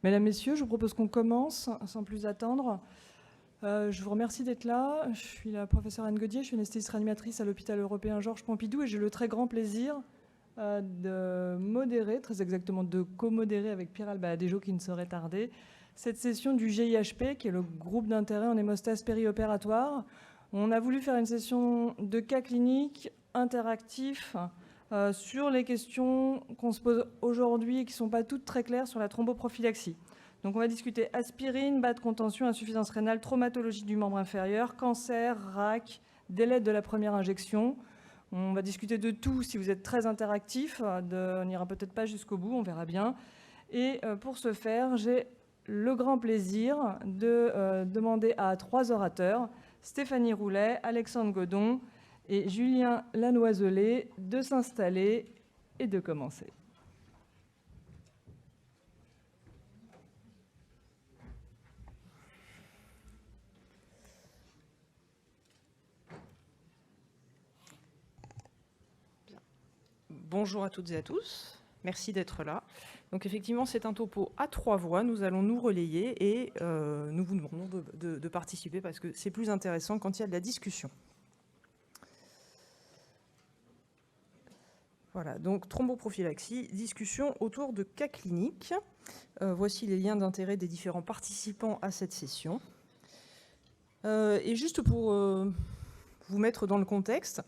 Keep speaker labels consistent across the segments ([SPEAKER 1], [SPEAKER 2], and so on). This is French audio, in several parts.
[SPEAKER 1] Mesdames, Messieurs, je vous propose qu'on commence sans plus attendre. Je vous remercie d'être là. Je suis la professeure Anne Gaudier, je suis anesthésiste réanimatrice à l'hôpital européen Georges Pompidou et j'ai le très grand plaisir de modérer, très exactement de co-modérer avec Pierre Alba-Adéjo qui ne saurait tarder, cette session du GIHP, qui est le groupe d'intérêt en hémostase périopératoire. On a voulu faire une session de cas cliniques interactifs sur les questions qu'on se pose aujourd'hui et qui ne sont pas toutes très claires sur la thromboprophylaxie. Donc on va discuter aspirine, bas de contention, insuffisance rénale, traumatologie du membre inférieur, cancer, RAC, délai de la première injection. On va discuter de tout si vous êtes très interactif. On n'ira peut-être pas jusqu'au bout, on verra bien. Et pour ce faire, j'ai le grand plaisir de demander à 3 orateurs, Stéphanie Roulet, Alexandre Godon et Julien Lanoiselet, de s'installer et de commencer.
[SPEAKER 2] Bonjour à toutes et à tous, merci d'être là. Donc effectivement, c'est un topo à 3 voix, nous allons nous relayer et nous vous demandons de participer parce que c'est plus intéressant quand il y a de la discussion. Voilà, donc thromboprophylaxie, discussion autour de cas cliniques. Voici les liens d'intérêt des différents participants à cette session. Et juste pour vous mettre dans le contexte,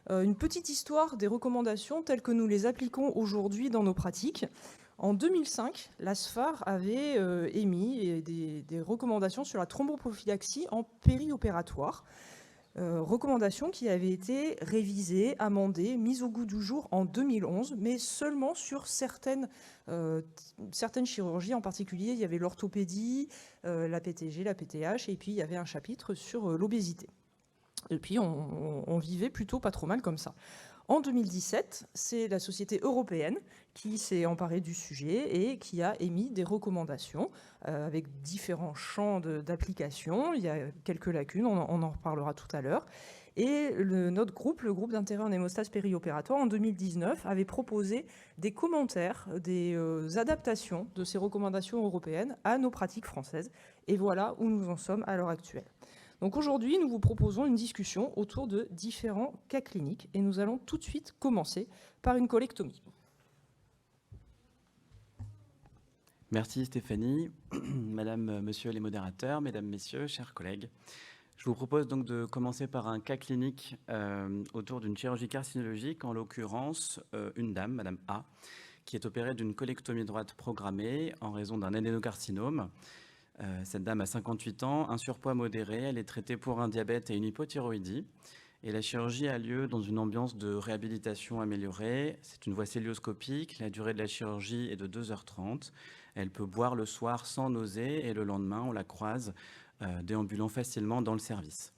[SPEAKER 2] une petite histoire des recommandations telles que nous les appliquons aujourd'hui dans nos pratiques. En 2005, l'ASFAR avait émis des recommandations sur la thromboprophylaxie en périopératoire. Recommandations qui avaient été révisées, amendées, mises au goût du jour en 2011, mais seulement sur certaines chirurgies en particulier. Il y avait l'orthopédie, la PTG, la PTH, et puis il y avait un chapitre sur l'obésité. Et puis on vivait plutôt pas trop mal comme ça. En 2017, c'est la Société européenne qui s'est emparée du sujet et qui a émis des recommandations avec différents champs d'application. Il y a quelques lacunes, on en reparlera tout à l'heure. Et notre groupe, le groupe d'intérêt en hémostase périopératoire, en 2019, avait proposé des commentaires, des adaptations de ces recommandations européennes à nos pratiques françaises. Et voilà où nous en sommes à l'heure actuelle. Donc aujourd'hui, nous vous proposons une discussion autour de différents cas cliniques et nous allons tout de suite commencer par une colectomie.
[SPEAKER 3] Merci Stéphanie, Madame, Monsieur les modérateurs, Mesdames, Messieurs, chers collègues. Je vous propose donc de commencer par un cas clinique autour d'une chirurgie carcinologique, en l'occurrence une dame, Madame A, qui est opérée d'une colectomie droite programmée en raison d'un adénocarcinome. Cette dame a 58 ans, un surpoids modéré, elle est traitée pour un diabète et une hypothyroïdie. Et la chirurgie a lieu dans une ambiance de réhabilitation améliorée. C'est une voie cœlioscopique, la durée de la chirurgie est de 2h30. Elle peut boire le soir sans nausée et le lendemain, on la croise déambulant facilement dans le service.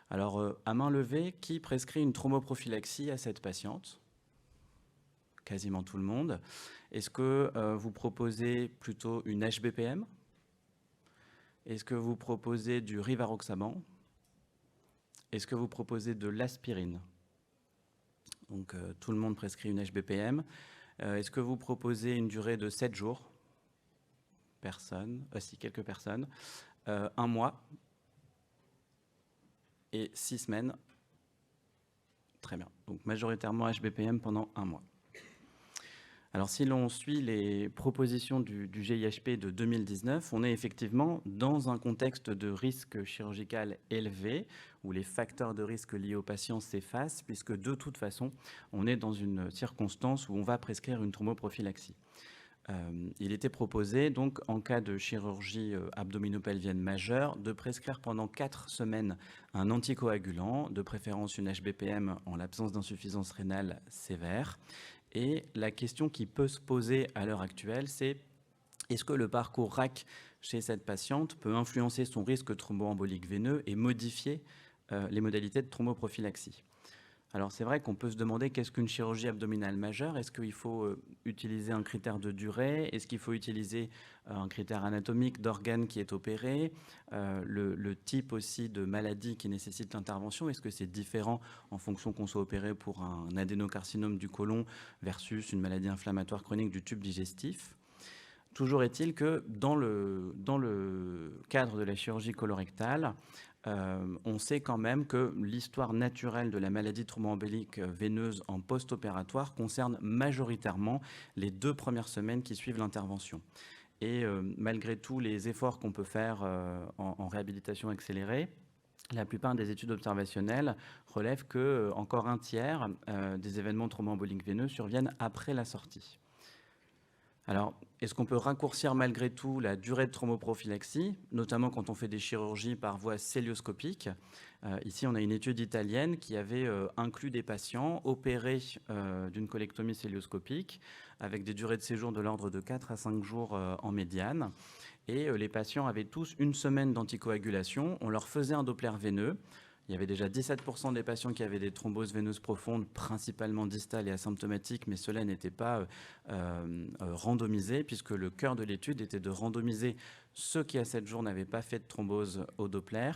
[SPEAKER 3] Alors, à main levée, qui prescrit une thromboprophylaxie à cette patiente ? Quasiment tout le monde. Est-ce que vous proposez plutôt une HBPM ? Est-ce que vous proposez du rivaroxaban ? Est-ce que vous proposez de l'aspirine ? Donc, tout le monde prescrit une HBPM. Est-ce que vous proposez une durée de 7 jours ? Personne. Si, quelques personnes. 1 mois. Et 6 semaines. Très bien. Donc, majoritairement HBPM pendant 1 mois. Alors, si l'on suit les propositions du GIHP de 2019, on est effectivement dans un contexte de risque chirurgical élevé, où les facteurs de risque liés aux patients s'effacent, puisque de toute façon, on est dans une circonstance où on va prescrire une thromboprophylaxie. Il était proposé, donc, en cas de chirurgie abdominopelvienne majeure, de prescrire pendant 4 semaines un anticoagulant, de préférence une HBPM en l'absence d'insuffisance rénale sévère. Et la question qui peut se poser à l'heure actuelle, c'est est-ce que le parcours RAC chez cette patiente peut influencer son risque thromboembolique veineux et modifier les modalités de thromboprophylaxie ? Alors c'est vrai qu'on peut se demander qu'est-ce qu'une chirurgie abdominale majeure ? Est-ce qu'il faut utiliser un critère de durée ? Est-ce qu'il faut utiliser un critère anatomique d'organe qui est opéré ? Le type aussi de maladie qui nécessite l'intervention, est-ce que c'est différent en fonction qu'on soit opéré pour un adénocarcinome du côlon versus une maladie inflammatoire chronique du tube digestif ? Toujours est-il que dans le cadre de la chirurgie colorectale, on sait quand même que l'histoire naturelle de la maladie thromboembolique veineuse en post-opératoire concerne majoritairement les 2 premières semaines qui suivent l'intervention. Et malgré tous les efforts qu'on peut faire en réhabilitation accélérée, la plupart des études observationnelles relèvent que encore un tiers des événements thromboemboliques veineux surviennent après la sortie. Alors, est-ce qu'on peut raccourcir malgré tout la durée de thromboprophylaxie, notamment quand on fait des chirurgies par voie cœlioscopique? Ici, on a une étude italienne qui avait inclus des patients opérés d'une colectomie cœlioscopique avec des durées de séjour de l'ordre de 4 à 5 jours en médiane. Et les patients avaient tous une semaine d'anticoagulation. On leur faisait un Doppler veineux. Il y avait déjà 17% des patients qui avaient des thromboses veineuses profondes, principalement distales et asymptomatiques, mais cela n'était pas randomisé, puisque le cœur de l'étude était de randomiser ceux qui, à 7 jours, n'avaient pas fait de thrombose au Doppler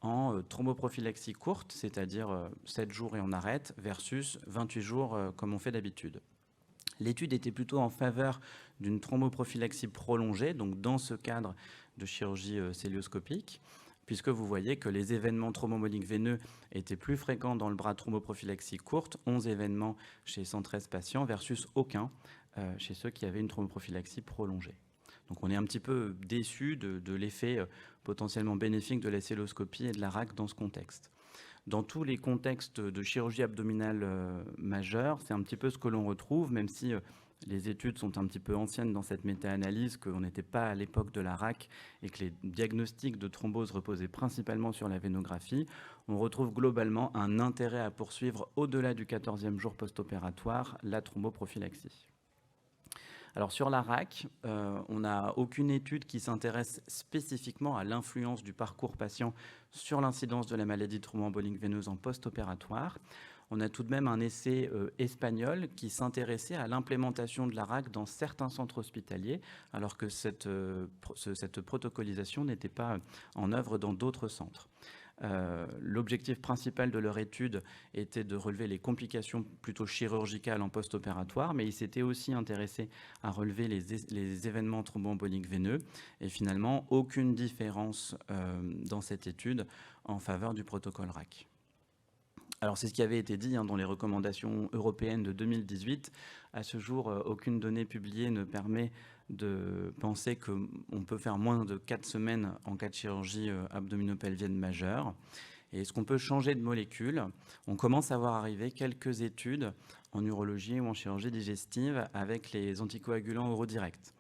[SPEAKER 3] en thromboprophylaxie courte, c'est-à-dire 7 jours et on arrête, versus 28 jours comme on fait d'habitude. L'étude était plutôt en faveur d'une thromboprophylaxie prolongée, donc dans ce cadre de chirurgie cœlioscopique, puisque vous voyez que les événements thromboemboliques veineux étaient plus fréquents dans le bras thromboprophylaxie courte, 11 événements chez 113 patients versus aucun chez ceux qui avaient une thromboprophylaxie prolongée. Donc on est un petit peu déçu de l'effet potentiellement bénéfique de la cœlioscopie et de la RAC dans ce contexte. Dans tous les contextes de chirurgie abdominale majeure, c'est un petit peu ce que l'on retrouve, même si les études sont un petit peu anciennes dans cette méta-analyse, qu'on n'était pas à l'époque de la RAC et que les diagnostics de thrombose reposaient principalement sur la vénographie. On retrouve globalement un intérêt à poursuivre au-delà du 14e jour post-opératoire la thromboprophylaxie. Alors sur la RAC, on n'a aucune étude qui s'intéresse spécifiquement à l'influence du parcours patient sur l'incidence de la maladie thromboembolique veineuse en post-opératoire. On a tout de même un essai espagnol qui s'intéressait à l'implémentation de la RAC dans certains centres hospitaliers, alors que cette protocolisation n'était pas en œuvre dans d'autres centres. L'objectif principal de leur étude était de relever les complications plutôt chirurgicales en post-opératoire, mais ils s'étaient aussi intéressés à relever les événements thromboemboliques veineux, et finalement aucune différence dans cette étude en faveur du protocole RAC. Alors c'est ce qui avait été dit dans les recommandations européennes de 2018. À ce jour, aucune donnée publiée ne permet de penser qu'on peut faire moins de 4 semaines en cas de chirurgie abdominopelvienne majeure. Et est-ce qu'on peut changer de molécule? On commence à voir arriver quelques études en urologie ou en chirurgie digestive avec les anticoagulants oraux-directs.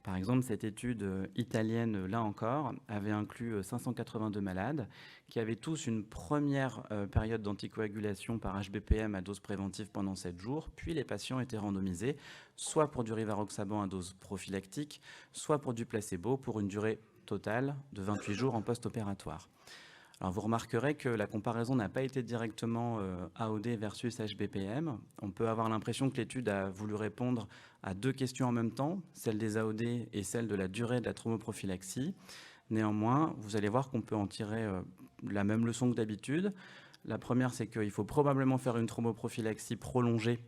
[SPEAKER 3] Par exemple, cette étude italienne, là encore, avait inclus 582 malades qui avaient tous une première période d'anticoagulation par HBPM à dose préventive pendant 7 jours, puis les patients étaient randomisés soit pour du rivaroxaban à dose prophylactique, soit pour du placebo pour une durée totale de 28 jours en post-opératoire. Alors vous remarquerez que la comparaison n'a pas été directement AOD versus HBPM. On peut avoir l'impression que l'étude a voulu répondre à 2 questions en même temps, celle des AOD et celle de la durée de la thromboprophylaxie. Néanmoins, vous allez voir qu'on peut en tirer la même leçon que d'habitude. La première, c'est qu'il faut probablement faire une thromboprophylaxie prolongée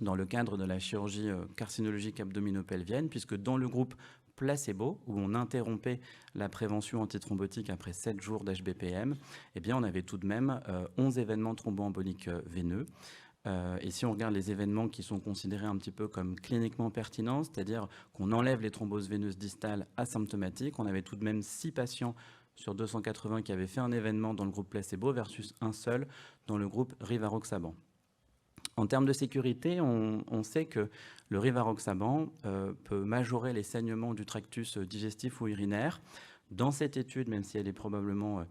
[SPEAKER 3] dans le cadre de la chirurgie carcinologique abdominopelvienne, puisque dans le groupe placebo, où on interrompait la prévention antithrombotique après 7 jours d'HBPM, eh bien on avait tout de même 11 événements thromboemboliques veineux. Et si on regarde les événements qui sont considérés un petit peu comme cliniquement pertinents, c'est-à-dire qu'on enlève les thromboses veineuses distales asymptomatiques, on avait tout de même 6 patients sur 280 qui avaient fait un événement dans le groupe placebo versus un seul dans le groupe rivaroxaban. En termes de sécurité, on sait que le rivaroxaban peut majorer les saignements du tractus digestif ou urinaire. Dans cette étude, même si elle est probablement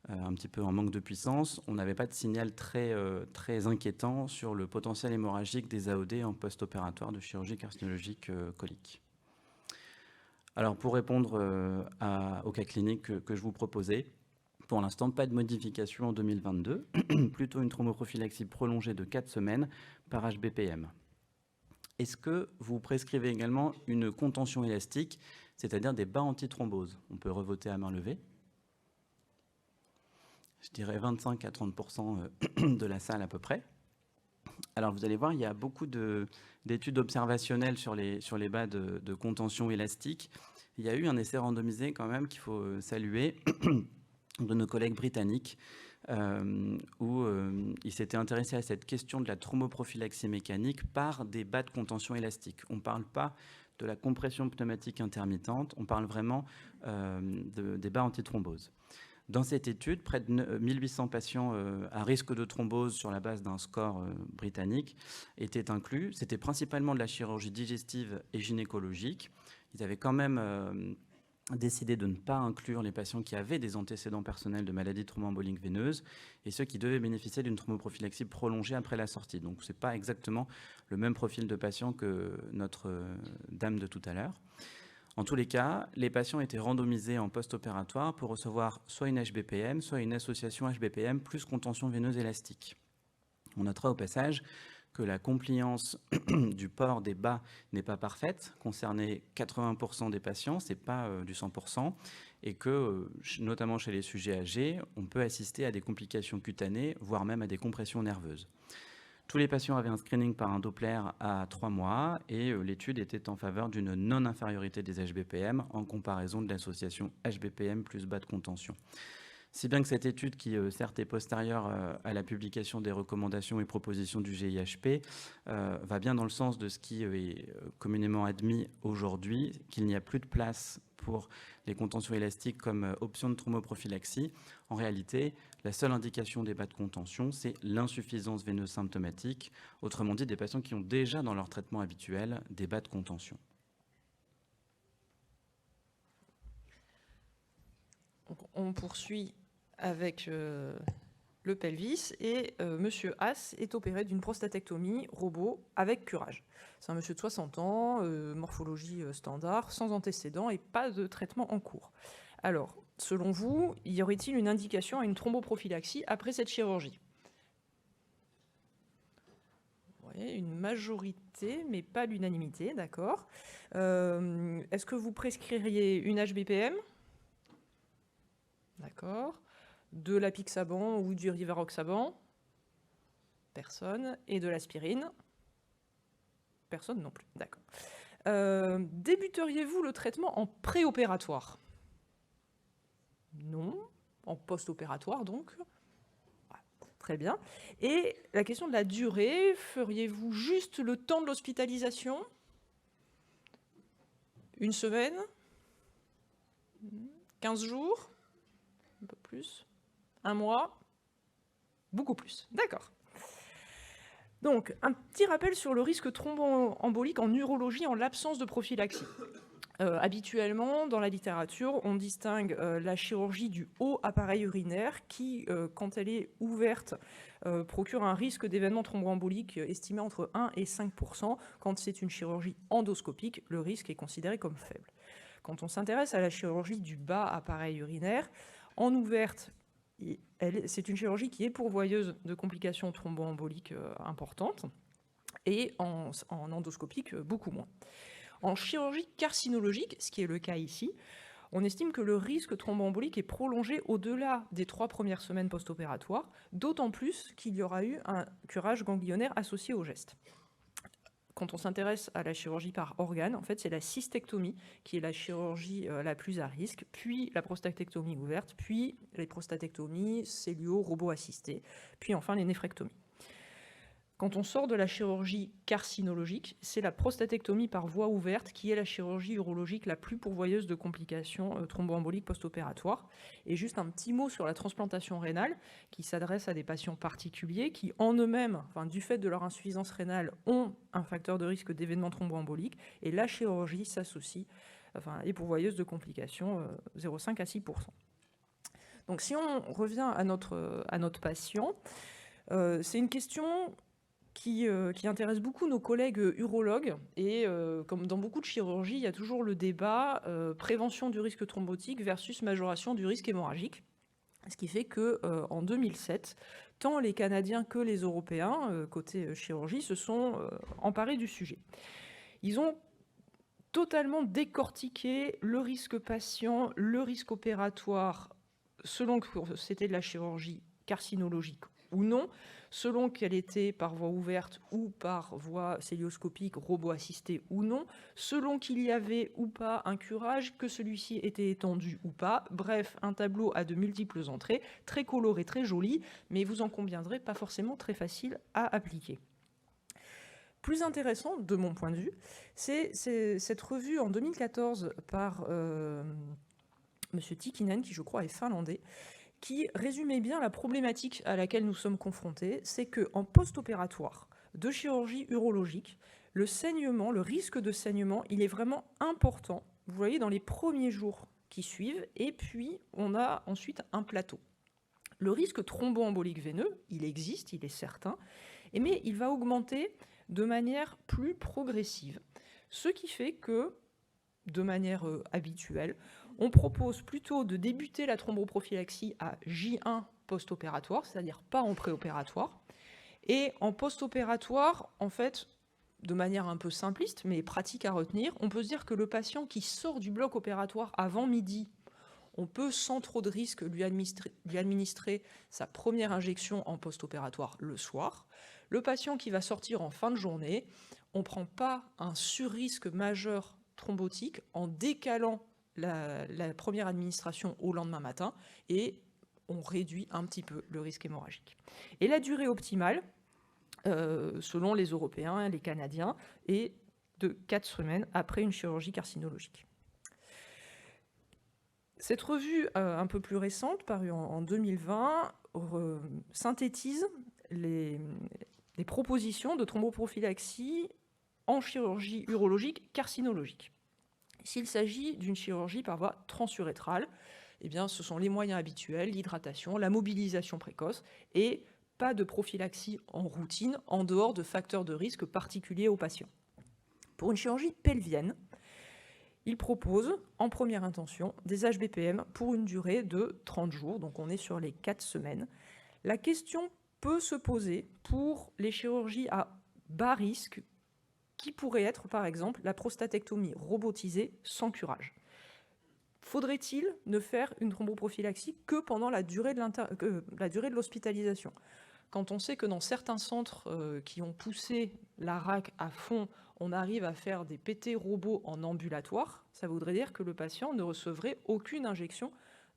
[SPEAKER 3] un petit peu en manque de puissance, on n'avait pas de signal très inquiétant sur le potentiel hémorragique des AOD en post-opératoire de chirurgie carcinologique colique. Alors pour répondre au cas clinique que je vous proposais, pour l'instant, pas de modification en 2022, plutôt une thromboprophylaxie prolongée de 4 semaines par HBPM. Est-ce que vous prescrivez également une contention élastique, c'est-à-dire des bas antithromboses? On peut revoter à main levée. Je dirais 25 à 30% de la salle à peu près. Alors, vous allez voir, il y a beaucoup d'études observationnelles sur les bas de contention élastique. Il y a eu un essai randomisé quand même qu'il faut saluer de nos collègues britanniques où ils s'étaient intéressés à cette question de la thromboprophylaxie mécanique par des bas de contention élastique. On ne parle pas de la compression pneumatique intermittente, on parle vraiment des bas antithrombose. Dans cette étude, près de 1800 patients à risque de thrombose sur la base d'un score britannique étaient inclus. C'était principalement de la chirurgie digestive et gynécologique. Ils avaient quand même décidé de ne pas inclure les patients qui avaient des antécédents personnels de maladies thromboemboliques veineuses et ceux qui devaient bénéficier d'une thromboprophylaxie prolongée après la sortie. Donc, ce n'est pas exactement le même profil de patient que notre dame de tout à l'heure. En tous les cas, les patients étaient randomisés en post-opératoire pour recevoir soit une HBPM, soit une association HBPM plus contention veineuse élastique. On notera au passage que la compliance du port des bas n'est pas parfaite, concernait 80% des patients, ce n'est pas du 100%, et que, notamment chez les sujets âgés, on peut assister à des complications cutanées, voire même à des compressions nerveuses. Tous les patients avaient un screening par un Doppler à 3 mois et l'étude était en faveur d'une non-infériorité des HBPM en comparaison de l'association HBPM plus bas de contention. Si bien que cette étude, qui certes est postérieure à la publication des recommandations et propositions du GIHP, va bien dans le sens de ce qui est communément admis aujourd'hui, qu'il n'y a plus de place pour les contentions élastiques comme option de thromboprophylaxie. En réalité, la seule indication des bas de contention, c'est l'insuffisance veineuse symptomatique, autrement dit des patients qui ont déjà dans leur traitement habituel des bas de contention.
[SPEAKER 2] Donc, on poursuit avec le pelvis et Monsieur Haas est opéré d'une prostatectomie robot avec curage. C'est un monsieur de 60 ans, morphologie standard, sans antécédents et pas de traitement en cours. Alors, selon vous, y aurait-il une indication à une thromboprophylaxie après cette chirurgie? Oui, une majorité, mais pas l'unanimité, d'accord. Est-ce que vous prescririez une HBPM? D'accord. De l'apixaban ou du rivaroxaban? Personne. Et de l'aspirine? Personne non plus, d'accord. Débuteriez-vous le traitement en préopératoire? Non. En post-opératoire, donc? Très bien. Et la question de la durée, feriez-vous juste le temps de l'hospitalisation? Une semaine? 15 jours? Un peu plus? Un mois? Beaucoup plus. D'accord. Donc, un petit rappel sur le risque thromboembolique en urologie en l'absence de prophylaxie. Habituellement, dans la littérature, on distingue la chirurgie du haut appareil urinaire qui, quand elle est ouverte, procure un risque d'événement thromboembolique estimé entre 1 et 5%. Quand c'est une chirurgie endoscopique, le risque est considéré comme faible. Quand on s'intéresse à la chirurgie du bas appareil urinaire, en ouverte, c'est une chirurgie qui est pourvoyeuse de complications thromboemboliques importantes et en endoscopique beaucoup moins. En chirurgie carcinologique, ce qui est le cas ici, on estime que le risque thromboembolique est prolongé au-delà des 3 premières semaines post-opératoires, d'autant plus qu'il y aura eu un curage ganglionnaire associé au geste. Quand on s'intéresse à la chirurgie par organe, en fait, c'est la cystectomie qui est la chirurgie la plus à risque, puis la prostatectomie ouverte, puis les prostatectomies, cellulaux, robots assistés, puis enfin les néphrectomies. Quand on sort de la chirurgie carcinologique, c'est la prostatectomie par voie ouverte qui est la chirurgie urologique la plus pourvoyeuse de complications thromboemboliques post-opératoires. Et juste un petit mot sur la transplantation rénale, qui s'adresse à des patients particuliers qui, en eux-mêmes, du fait de leur insuffisance rénale, ont un facteur de risque d'événement thromboembolique. Et la chirurgie s'associe, est pourvoyeuse de complications 0,5 à 6%. Donc si on revient à notre patient, c'est une question qui intéresse beaucoup nos collègues urologues. Et comme dans beaucoup de chirurgies, il y a toujours le débat prévention du risque thrombotique versus majoration du risque hémorragique. Ce qui fait qu'en 2007, tant les Canadiens que les Européens, côté chirurgie, se sont emparés du sujet. Ils ont totalement décortiqué le risque patient, le risque opératoire, selon que c'était de la chirurgie carcinologique ou non, selon qu'elle était par voie ouverte ou par voie cœlioscopique, robot assisté ou non, selon qu'il y avait ou pas un curage, que celui-ci était étendu ou pas. Bref, un tableau à de multiples entrées, très coloré, très joli, mais vous en conviendrez, pas forcément très facile à appliquer. Plus intéressant, de mon point de vue, c'est cette revue en 2014 par M. Tikinen, qui je crois est finlandais, qui résumait bien la problématique à laquelle nous sommes confrontés, c'est qu'en post-opératoire de chirurgie urologique, le saignement, le risque de saignement, il est vraiment important, vous voyez, dans les premiers jours qui suivent, et puis on a ensuite un plateau. Le risque thromboembolique veineux, il existe, il est certain, mais il va augmenter de manière plus progressive, ce qui fait que, de manière habituelle, on propose plutôt de débuter la thromboprophylaxie à J1 post-opératoire, c'est-à-dire pas en préopératoire. Et en post-opératoire, en fait, de manière un peu simpliste, mais pratique à retenir, on peut se dire que le patient qui sort du bloc opératoire avant midi, on peut sans trop de risque lui administrer sa première injection en post-opératoire le soir. Le patient qui va sortir en fin de journée, on ne prend pas un surrisque majeur thrombotique en décalant la première administration au lendemain matin et on réduit un petit peu le risque hémorragique. Et la durée optimale, selon les Européens et les Canadiens, est de 4 semaines après une chirurgie carcinologique. Cette revue un peu plus récente, parue en 2020, synthétise les propositions de thromboprophylaxie en chirurgie urologique carcinologique. S'il s'agit d'une chirurgie par voie transurétrale, eh bien, ce sont les moyens habituels, l'hydratation, la mobilisation précoce et pas de prophylaxie en routine en dehors de facteurs de risque particuliers aux patients. Pour une chirurgie pelvienne, il propose en première intention des HBPM pour une durée de 30 jours, donc on est sur les 4 semaines. La question peut se poser pour les chirurgies à bas risque, qui pourrait être par exemple la prostatectomie robotisée sans curage. Faudrait-il ne faire une thromboprophylaxie que pendant la durée de l'hospitalisation? Quand on sait que dans certains centres qui ont poussé la RAC à fond, on arrive à faire des PT robots en ambulatoire, ça voudrait dire que le patient ne recevrait aucune injection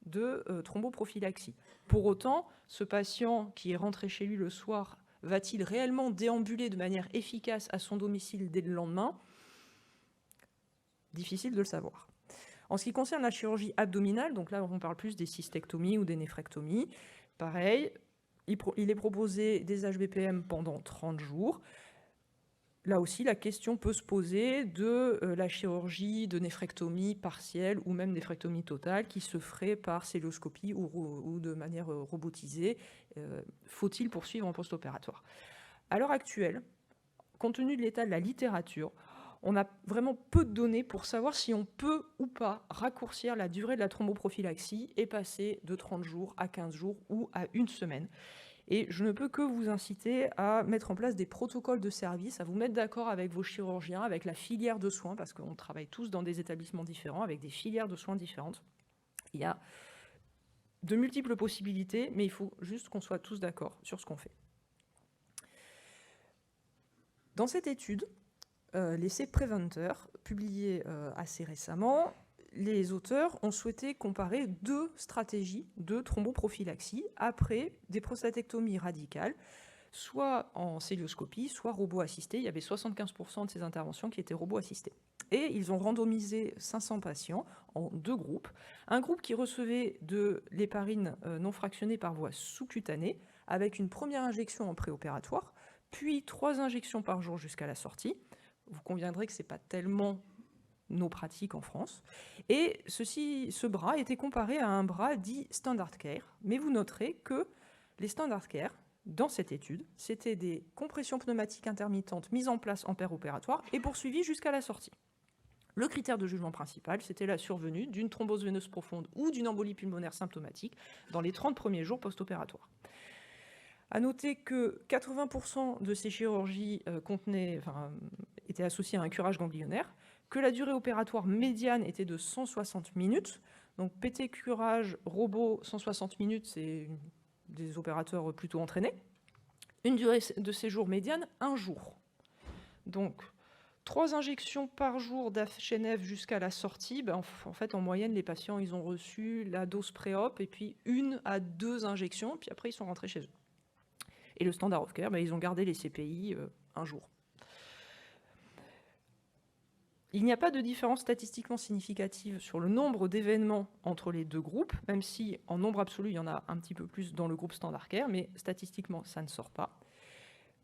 [SPEAKER 2] de thromboprophylaxie. Pour autant, ce patient qui est rentré chez lui le soir, va-t-il réellement déambuler de manière efficace à son domicile dès le lendemain? Difficile de le savoir. En ce qui concerne la chirurgie abdominale, donc là on parle plus des cystectomies ou des néphrectomies, pareil, il est proposé des HBPM pendant 30 jours. Là aussi, la question peut se poser de la chirurgie de néphrectomie partielle ou même néphrectomie totale qui se ferait par cœlioscopie ou de manière robotisée. Faut-il poursuivre en post-opératoire? À l'heure actuelle, compte tenu de l'état de la littérature, on a vraiment peu de données pour savoir si on peut ou pas raccourcir la durée de la thromboprophylaxie et passer de 30 jours à 15 jours ou à 1 semaine. Et je ne peux que vous inciter à mettre en place des protocoles de service, à vous mettre d'accord avec vos chirurgiens, avec la filière de soins, parce qu'on travaille tous dans des établissements différents, avec des filières de soins différentes. Il y a de multiples possibilités, mais il faut juste qu'on soit tous d'accord sur ce qu'on fait. Dans cette étude, l'essai Preventer, publié assez récemment, les auteurs ont souhaité comparer 2 stratégies de thromboprophylaxie après des prostatectomies radicales, soit en cœlioscopie, soit robot-assisté. Il y avait 75% de ces interventions qui étaient robot-assistées. Et ils ont randomisé 500 patients en 2 groupes. Un groupe qui recevait de l'héparine non fractionnée par voie sous-cutanée, avec une première injection en préopératoire, puis 3 injections par jour jusqu'à la sortie. Vous conviendrez que ce n'est pas tellement nos pratiques en France. Et ce bras était comparé à un bras dit standard care. Mais vous noterez que les standard care, dans cette étude, c'était des compressions pneumatiques intermittentes mises en place en préopératoire et poursuivies jusqu'à la sortie. Le critère de jugement principal, c'était la survenue d'une thrombose veineuse profonde ou d'une embolie pulmonaire symptomatique dans les 30 premiers jours post-opératoires. À noter que 80% de ces chirurgies étaient associées à un curage ganglionnaire, que la durée opératoire médiane était de 160 minutes. Donc PT curage robot 160 minutes, c'est des opérateurs plutôt entraînés. Une durée de séjour médiane, 1 jour. Donc, 3 injections par jour d'HNF jusqu'à la sortie. En fait, en moyenne, les patients, ils ont reçu la dose pré-op et puis 1 à 2 injections, puis après, ils sont rentrés chez eux. Et le standard of care, ils ont gardé les CPI 1 jour. Il n'y a pas de différence statistiquement significative sur le nombre d'événements entre les deux groupes, même si en nombre absolu, il y en a un petit peu plus dans le groupe standard care, mais statistiquement, ça ne sort pas.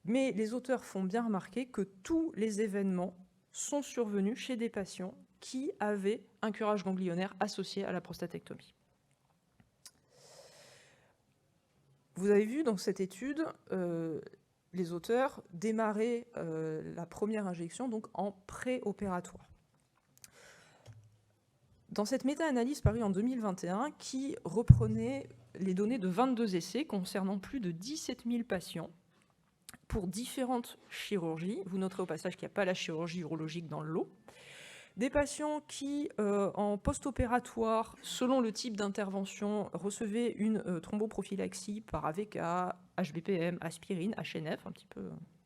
[SPEAKER 2] Mais les auteurs font bien remarquer que tous les événements sont survenus chez des patients qui avaient un curage ganglionnaire associé à la prostatectomie. Vous avez vu dans cette étude, les auteurs démarrer la première injection donc en préopératoire. Dans cette méta-analyse parue en 2021 qui reprenait les données de 22 essais concernant plus de 17 000 patients pour différentes chirurgies, vous noterez au passage qu'il n'y a pas la chirurgie urologique dans le lot, des patients qui, en post-opératoire, selon le type d'intervention, recevaient une thromboprophylaxie par AVK, HBPM, aspirine, HNF, un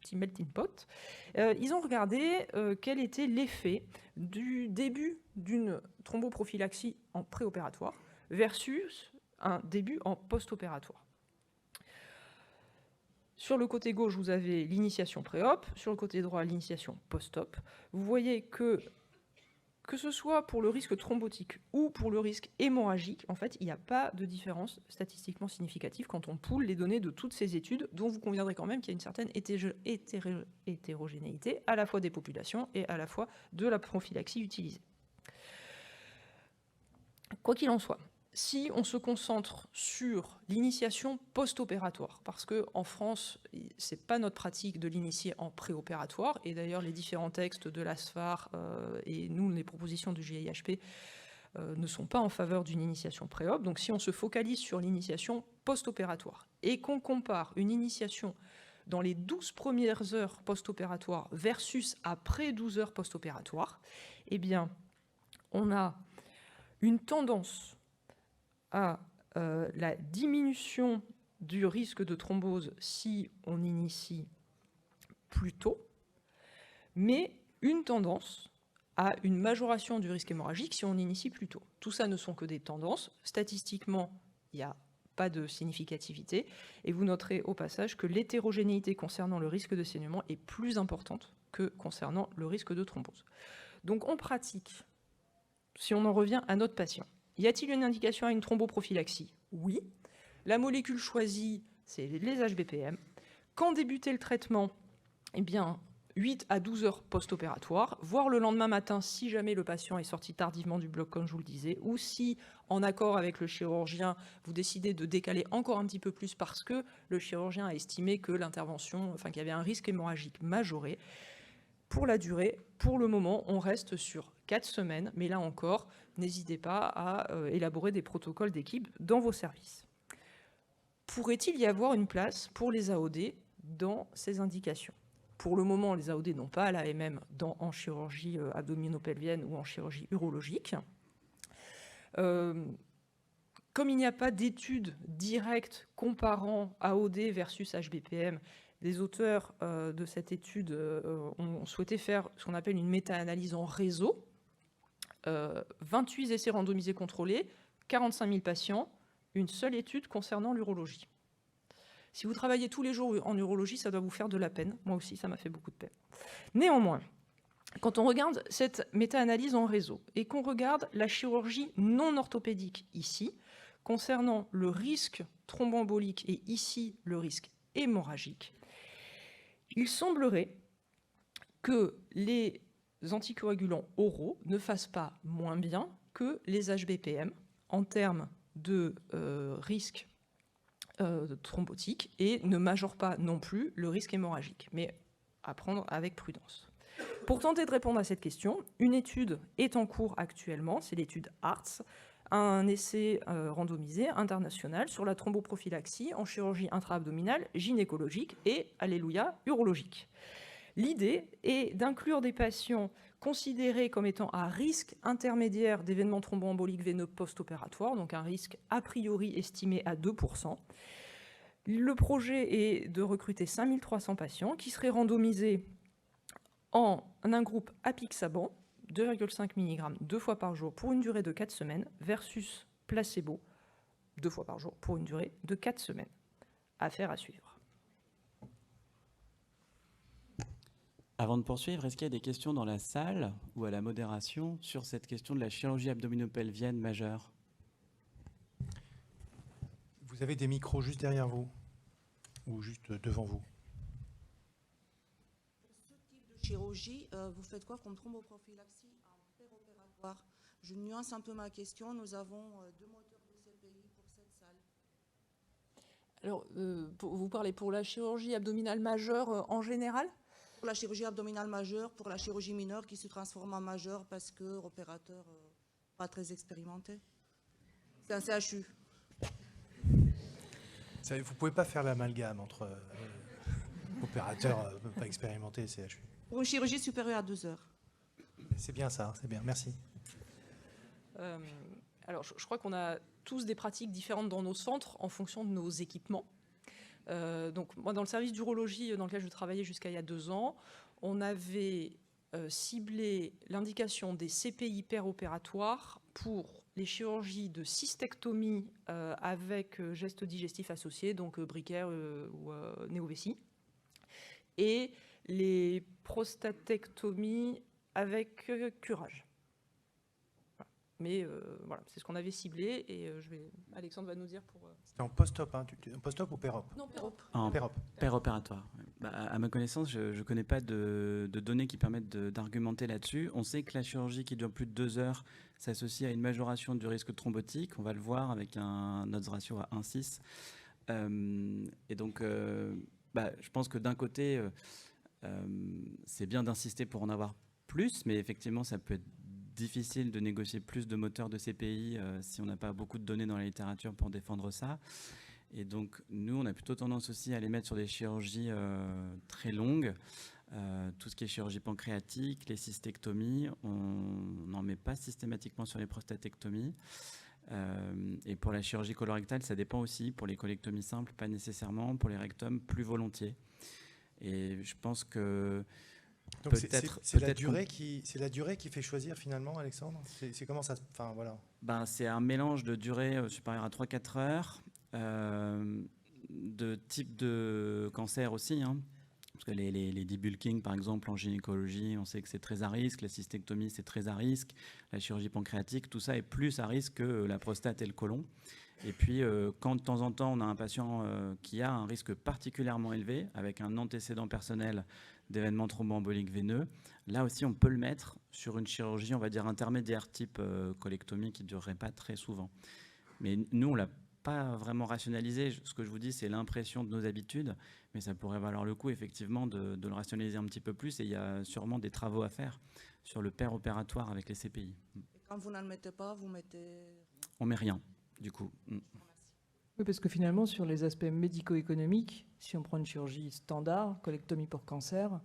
[SPEAKER 2] petit melting pot. Ils ont regardé quel était l'effet du début d'une thromboprophylaxie en préopératoire versus un début en post-opératoire. Sur le côté gauche, vous avez l'initiation pré-op, sur le côté droit, l'initiation post-op. Vous voyez que ce soit pour le risque thrombotique ou pour le risque hémorragique, en fait, il n'y a pas de différence statistiquement significative quand on poule les données de toutes ces études, dont vous conviendrez quand même qu'il y a une certaine hétérogénéité, à la fois des populations et à la fois de la prophylaxie utilisée. Quoi qu'il en soit, si on se concentre sur l'initiation post-opératoire, parce qu'en France, ce n'est pas notre pratique de l'initier en préopératoire, et d'ailleurs les différents textes de l'ASFAR et nous, les propositions du GIHP, ne sont pas en faveur d'une initiation pré-op. Donc si on se focalise sur l'initiation post-opératoire et qu'on compare une initiation dans les 12 premières heures post-opératoires versus après 12 heures post-opératoires, eh bien, on a une tendance à la diminution du risque de thrombose si on initie plus tôt, mais une tendance à une majoration du risque hémorragique si on initie plus tôt. Tout ça ne sont que des tendances. Statistiquement, il n'y a pas de significativité. Et vous noterez au passage que l'hétérogénéité concernant le risque de saignement est plus importante que concernant le risque de thrombose. Donc en pratique, si on en revient à notre patient, y a-t-il une indication à une thromboprophylaxie? Oui. La molécule choisie, c'est les HBPM. Quand débuter le traitement? Eh bien, 8 à 12 heures post-opératoire, voire le lendemain matin si jamais le patient est sorti tardivement du bloc, comme je vous le disais, ou si, en accord avec le chirurgien, vous décidez de décaler encore un petit peu plus parce que le chirurgien a estimé que l'intervention, qu'il y avait un risque hémorragique majoré. Pour la durée, pour le moment, on reste sur 4 semaines, mais là encore, n'hésitez pas à élaborer des protocoles d'équipe dans vos services. Pourrait-il y avoir une place pour les AOD dans ces indications? Pour le moment, les AOD n'ont pas l'AMM en chirurgie abdominopelvienne ou en chirurgie urologique. Comme il n'y a pas d'études directes comparant AOD versus HBPM, les auteurs de cette étude ont souhaité faire ce qu'on appelle une méta-analyse en réseau. 28 essais randomisés contrôlés, 45 000 patients, une seule étude concernant l'urologie. Si vous travaillez tous les jours en urologie, ça doit vous faire de la peine. Moi aussi, ça m'a fait beaucoup de peine. Néanmoins, quand on regarde cette méta-analyse en réseau et qu'on regarde la chirurgie non orthopédique ici, concernant le risque thromboembolique et ici le risque hémorragique, il semblerait que les anticoagulants oraux ne fassent pas moins bien que les HBPM en termes de risque thrombotique et ne majorent pas non plus le risque hémorragique, mais à prendre avec prudence. Pour tenter de répondre à cette question, une étude est en cours actuellement, c'est l'étude ARTS, un essai randomisé international sur la thromboprophylaxie en chirurgie intra-abdominale, gynécologique et, alléluia, urologique. L'idée est d'inclure des patients considérés comme étant à risque intermédiaire d'événements thromboemboliques veineux post-opératoires, donc un risque a priori estimé à 2%, Le projet est de recruter 5300 patients qui seraient randomisés en un groupe apixaban, 2,5 mg 2 fois par jour pour une durée de 4 semaines, versus placebo, 2 fois par jour pour une durée de 4 semaines. Affaire à suivre.
[SPEAKER 3] Avant de poursuivre, est-ce qu'il y a des questions dans la salle ou à la modération sur cette question de la chirurgie abdominopelvienne majeure?
[SPEAKER 4] Vous avez des micros juste derrière vous ou juste devant vous?
[SPEAKER 5] Pour ce type de chirurgie, vous faites quoi comme thromboprophylaxie en péropératoire? Je nuance un peu ma question. Nous avons 2 moteurs de CPI pour cette salle.
[SPEAKER 2] Alors, vous parlez pour la chirurgie abdominale majeure en général?
[SPEAKER 5] Pour la chirurgie abdominale majeure, pour la chirurgie mineure qui se transforme en majeure parce que opérateur pas très expérimenté. C'est un CHU.
[SPEAKER 4] Vous ne pouvez pas faire l'amalgame entre opérateur pas expérimenté et CHU.
[SPEAKER 5] Pour une chirurgie supérieure à 2 heures.
[SPEAKER 4] C'est bien ça, c'est bien, merci.
[SPEAKER 2] Alors, je crois qu'on a tous des pratiques différentes dans nos centres en fonction de nos équipements. Donc, moi, dans le service d'urologie dans lequel je travaillais jusqu'à il y a 2 ans, on avait ciblé l'indication des CPI péropératoires pour les chirurgies de cystectomie avec gestes digestifs associés, donc briquet ou néovessie, et les prostatectomies avec curage. Mais voilà, c'est ce qu'on avait ciblé et Alexandre va nous dire pour...
[SPEAKER 4] C'était en post-op, hein, post-op ou péro?
[SPEAKER 2] Non, pérope.
[SPEAKER 3] En
[SPEAKER 4] Pérope.
[SPEAKER 3] péropératoire. Ouais. Bah, à ma connaissance, je ne connais pas de données qui permettent d'argumenter là-dessus. On sait que la chirurgie qui dure plus de 2 heures s'associe à une majoration du risque thrombotique. On va le voir avec un odds ratio à 1,6. Et donc, je pense que d'un côté, c'est bien d'insister pour en avoir plus, mais effectivement, ça peut être difficile de négocier plus de moteurs de CPI si on n'a pas beaucoup de données dans la littérature pour défendre ça. Et donc, nous, on a plutôt tendance aussi à les mettre sur des chirurgies très longues. Tout ce qui est chirurgie pancréatique, les cystectomies, on n'en met pas systématiquement sur les prostatectomies. Et pour la chirurgie colorectale, ça dépend aussi. Pour les colectomies simples, pas nécessairement. Pour les rectums, plus volontiers. Et je pense que
[SPEAKER 4] donc c'est la durée qui fait choisir finalement, Alexandre? C'est comment ça? Enfin voilà.
[SPEAKER 3] C'est un mélange de durée supérieure à 3-4 heures, de type de cancer aussi, hein, parce que les debulking par exemple en gynécologie, on sait que c'est très à risque, la cystectomie c'est très à risque, la chirurgie pancréatique, tout ça est plus à risque que la prostate et le côlon. Et puis quand de temps en temps on a un patient qui a un risque particulièrement élevé avec un antécédent personnel d'événements thromboemboliques veineux, là aussi on peut le mettre sur une chirurgie, on va dire intermédiaire, type colectomie qui ne durerait pas très souvent. Mais nous, on ne l'a pas vraiment rationalisé. Ce que je vous dis, c'est l'impression de nos habitudes, mais ça pourrait valoir le coup effectivement de le rationaliser un petit peu plus, et il y a sûrement des travaux à faire sur le péropératoire avec les CPI.
[SPEAKER 5] Et quand vous n'en mettez pas, vous mettez...
[SPEAKER 3] On met rien, du coup.
[SPEAKER 1] Oui, parce que finalement, sur les aspects médico-économiques, si on prend une chirurgie standard, colectomie pour cancer,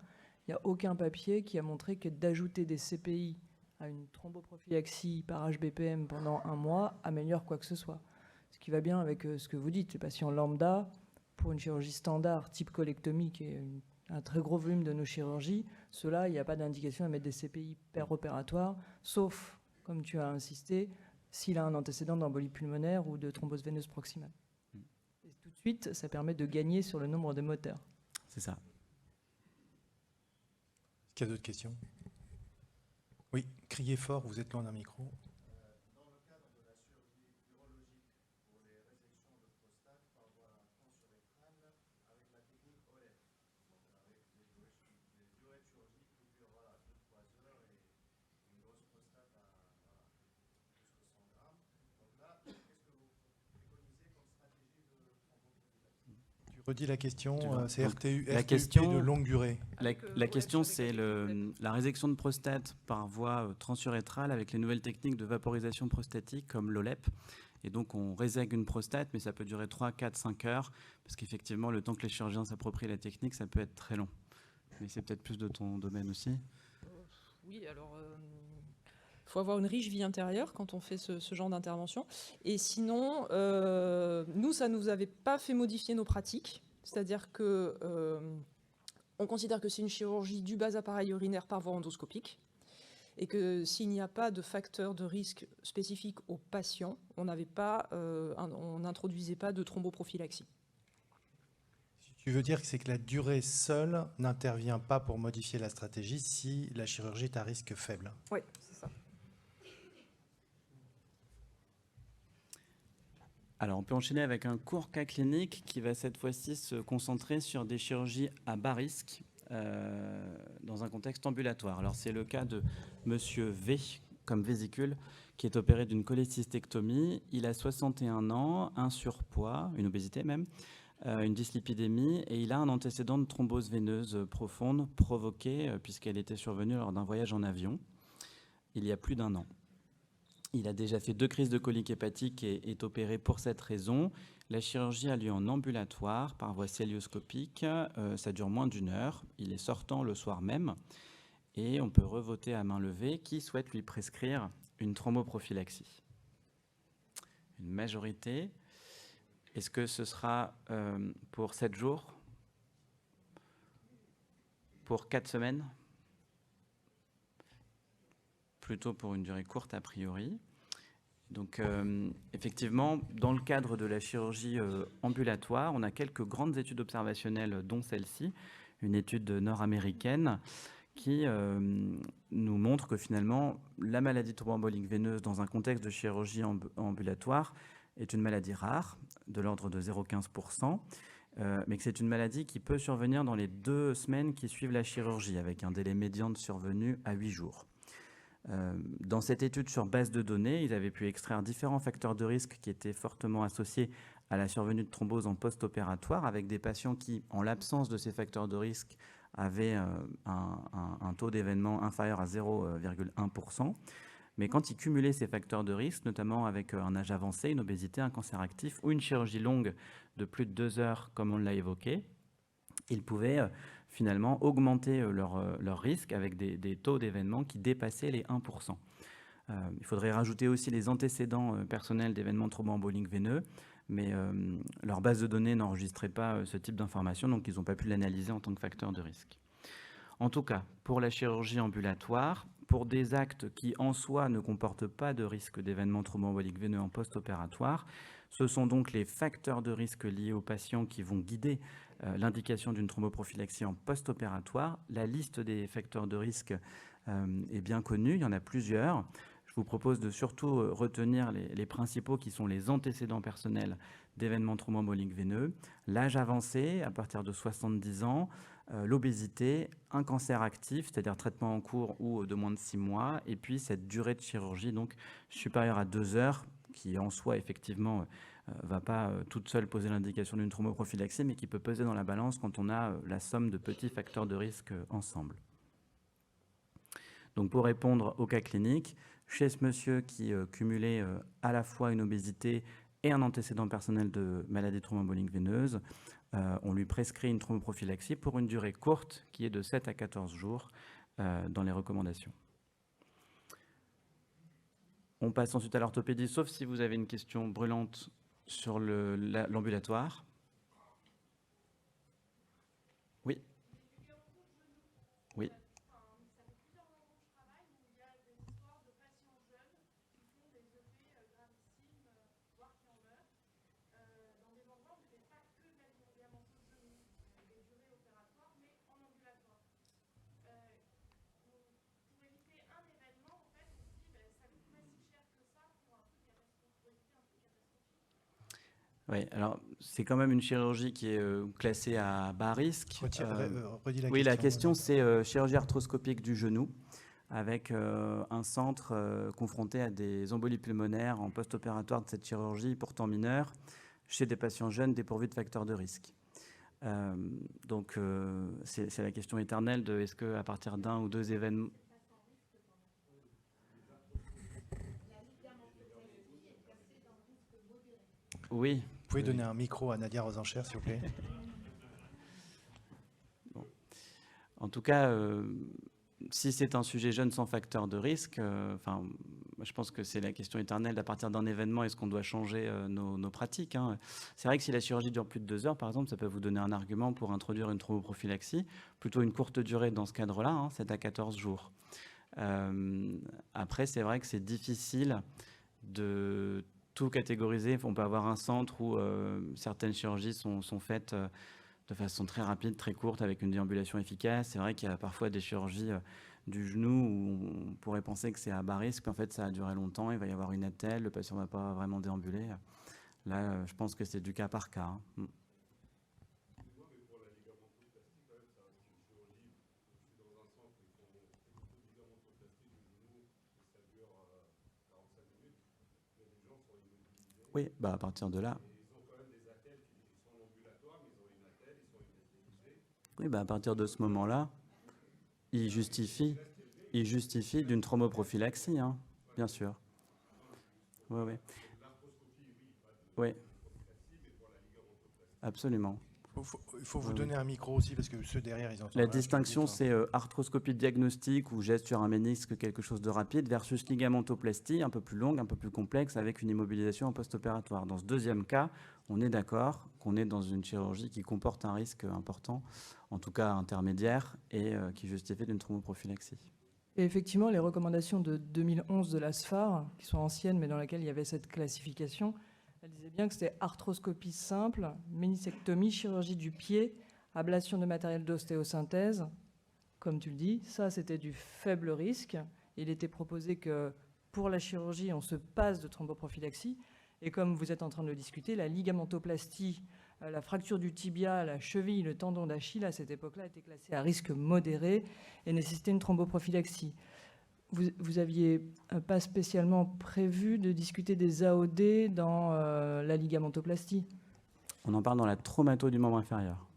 [SPEAKER 1] il n'y a aucun papier qui a montré que d'ajouter des CPI à une thromboprophylaxie par HBPM pendant 1 mois améliore quoi que ce soit. Ce qui va bien avec ce que vous dites. Les patients lambda, pour une chirurgie standard type colectomie, qui est un très gros volume de nos chirurgies, ceux-là, il n'y a pas d'indication à mettre des CPI péropératoires, sauf, comme tu as insisté, s'il a un antécédent d'embolie pulmonaire ou de thrombose veineuse proximale. Et tout de suite, ça permet de gagner sur le nombre de moteurs.
[SPEAKER 3] C'est ça.
[SPEAKER 4] Est-ce qu'il y a d'autres questions? Oui, criez fort, vous êtes loin d'un micro.
[SPEAKER 6] Dans le cadre de la chirurgie urologique pour les résections de prostate par voie transrectale avec la technique OLEP, donc avec des durées de chirurgie qui durent 2-3 heures et une grosse prostate à plus que 100 grammes. Donc là, qu'est-ce que vous préconisez comme stratégie de thromboprophylaxie?
[SPEAKER 4] Tu redis la question, c'est RTU,
[SPEAKER 3] la
[SPEAKER 4] RTUP
[SPEAKER 3] question,
[SPEAKER 4] de longue durée.
[SPEAKER 3] La question, c'est la résection de prostate par voie transurétrale avec les nouvelles techniques de vaporisation prostatique comme l'OLEP. Et donc, on résègue une prostate, mais ça peut durer 3, 4, 5 heures, parce qu'effectivement, le temps que les chirurgiens s'approprient la technique, ça peut être très long. Mais c'est peut-être plus de ton domaine aussi.
[SPEAKER 2] Oui, alors, faut avoir une riche vie intérieure quand on fait ce genre d'intervention. Et sinon, nous, ça ne nous avait pas fait modifier nos pratiques. C'est-à-dire que on considère que c'est une chirurgie du bas appareil urinaire par voie endoscopique et que s'il n'y a pas de facteur de risque spécifique aux patients, on n'introduisait pas de thromboprophylaxie.
[SPEAKER 4] Tu veux dire que c'est que la durée seule n'intervient pas pour modifier la stratégie si la chirurgie est à risque faible?
[SPEAKER 2] Oui, c'est ça.
[SPEAKER 3] Alors, on peut enchaîner avec un court cas clinique qui va cette fois-ci se concentrer sur des chirurgies à bas risque dans un contexte ambulatoire. Alors, c'est le cas de Monsieur V, comme vésicule, qui est opéré d'une cholécystectomie. Il a 61 ans, un surpoids, une obésité même, une dyslipidémie, et il a un antécédent de thrombose veineuse profonde provoquée puisqu'elle était survenue lors d'un voyage en avion il y a plus d'1 an. Il a déjà fait 2 crises de colique hépatique et est opéré pour cette raison. La chirurgie a lieu en ambulatoire par voie célioscopique. Ça dure moins d'1 heure. Il est sortant le soir même. Et on peut revoter à main levée qui souhaite lui prescrire une thromboprophylaxie. Une majorité. Est-ce que ce sera pour 7 jours? Pour 4 semaines? Plutôt pour une durée courte a priori. Donc effectivement, dans le cadre de la chirurgie ambulatoire, on a quelques grandes études observationnelles, dont celle-ci, une étude nord-américaine qui nous montre que finalement, la maladie thromboembolique veineuse dans un contexte de chirurgie ambulatoire est une maladie rare, de l'ordre de 0,15%, mais que c'est une maladie qui peut survenir dans les 2 semaines qui suivent la chirurgie, avec un délai médian de survenue à 8 jours. Dans cette étude sur base de données, ils avaient pu extraire différents facteurs de risque qui étaient fortement associés à la survenue de thrombose en post-opératoire, avec des patients qui, en l'absence de ces facteurs de risque, avaient un taux d'événement inférieur à 0,1%. Mais quand ils cumulaient ces facteurs de risque, notamment avec un âge avancé, une obésité, un cancer actif ou une chirurgie longue de plus de 2 heures, comme on l'a évoqué, ils pouvaient finalement augmenter leur risque avec des taux d'événements qui dépassaient les 1%. Il faudrait rajouter aussi les antécédents personnels d'événements thromboemboliques veineux, mais leur base de données n'enregistrait pas ce type d'information, donc ils n'ont pas pu l'analyser en tant que facteur de risque. En tout cas, pour la chirurgie ambulatoire, pour des actes qui en soi ne comportent pas de risque d'événements thromboemboliques veineux en post-opératoire, ce sont donc les facteurs de risque liés aux patients qui vont guider l'indication d'une thromboprophylaxie en post-opératoire. La liste des facteurs de risque est bien connue, il y en a plusieurs. Je vous propose de surtout retenir les principaux qui sont les antécédents personnels d'événements thromboemboliques veineux, l'âge avancé à partir de 70 ans, l'obésité, un cancer actif, c'est-à-dire traitement en cours ou de moins de 6 mois, et puis cette durée de chirurgie donc supérieure à 2 heures, qui en soi effectivement va pas toute seule poser l'indication d'une thromboprophylaxie, mais qui peut peser dans la balance quand on a la somme de petits facteurs de risque ensemble. Donc pour répondre au cas clinique, chez ce monsieur qui cumulait à la fois une obésité et un antécédent personnel de maladie thromboembolique veineuse, on lui prescrit une thromboprophylaxie pour une durée courte qui est de 7 à 14 jours dans les recommandations. On passe ensuite à l'orthopédie, sauf si vous avez une question brûlante sur l'ambulatoire. Oui. Oui. Oui, alors c'est quand même une chirurgie qui est classée à bas risque.
[SPEAKER 4] Redis la
[SPEAKER 3] oui,
[SPEAKER 4] question.
[SPEAKER 3] la question c'est chirurgie arthroscopique du genou, avec un centre confronté à des embolies pulmonaires en post-opératoire de cette chirurgie, pourtant mineure, chez des patients jeunes dépourvus de facteurs de risque. Donc c'est la question éternelle de est-ce qu'à partir d'1 ou 2 événements... Oui.
[SPEAKER 4] Vous pouvez donner un micro à Nadia Rosencher, s'il vous plaît.
[SPEAKER 3] Bon. En tout cas, si c'est un sujet jeune sans facteur de risque, enfin, je pense que c'est la question éternelle d'à partir d'un événement, est-ce qu'on doit changer nos pratiques, hein. C'est vrai que si la chirurgie dure plus de 2 heures, par exemple, ça peut vous donner un argument pour introduire une thromboprophylaxie, plutôt une courte durée dans ce cadre-là, hein, 7 à 14 jours. Après, c'est vrai que c'est difficile de tout catégoriser. On peut avoir un centre où certaines chirurgies sont faites de façon très rapide, très courte, avec une déambulation efficace. C'est vrai qu'il y a parfois des chirurgies du genou où on pourrait penser que c'est à bas risque, puis en fait ça a duré longtemps, il va y avoir une attelle, le patient ne va pas vraiment déambuler. Là, je pense que c'est du cas par cas, hein. Oui, bah à partir de là. Oui, bah à partir de ce moment-là, il justifie d'une thromboprophylaxie, hein, bien sûr. Oui, oui. Oui. Absolument.
[SPEAKER 4] Il faut vous donner un micro aussi, parce que ceux derrière, ils entendent.
[SPEAKER 3] La distinction, c'est arthroscopie diagnostique ou geste sur un ménisque, quelque chose de rapide, versus ligamentoplastie, un peu plus longue, un peu plus complexe, avec une immobilisation en post-opératoire. Dans ce deuxième cas, on est d'accord qu'on est dans une chirurgie qui comporte un risque important, en tout cas intermédiaire, et qui justifie d'une thromboprophylaxie.
[SPEAKER 1] Et effectivement, les recommandations de 2011 de la SFAR, qui sont anciennes, mais dans lesquelles il y avait cette classification, elle disait bien que c'était arthroscopie simple, méniscectomie, chirurgie du pied, ablation de matériel d'ostéosynthèse. Comme tu le dis, ça, c'était du faible risque. Il était proposé que pour la chirurgie, on se passe de thromboprophylaxie. Et comme vous êtes en train de le discuter, la ligamentoplastie, la fracture du tibia, la cheville, le tendon d'Achille, à cette époque-là, était classée à risque modéré et nécessitait une thromboprophylaxie. Vous n'aviez pas spécialement prévu de discuter des AOD dans la ligamentoplastie?
[SPEAKER 3] On en parle dans la traumato du membre inférieur.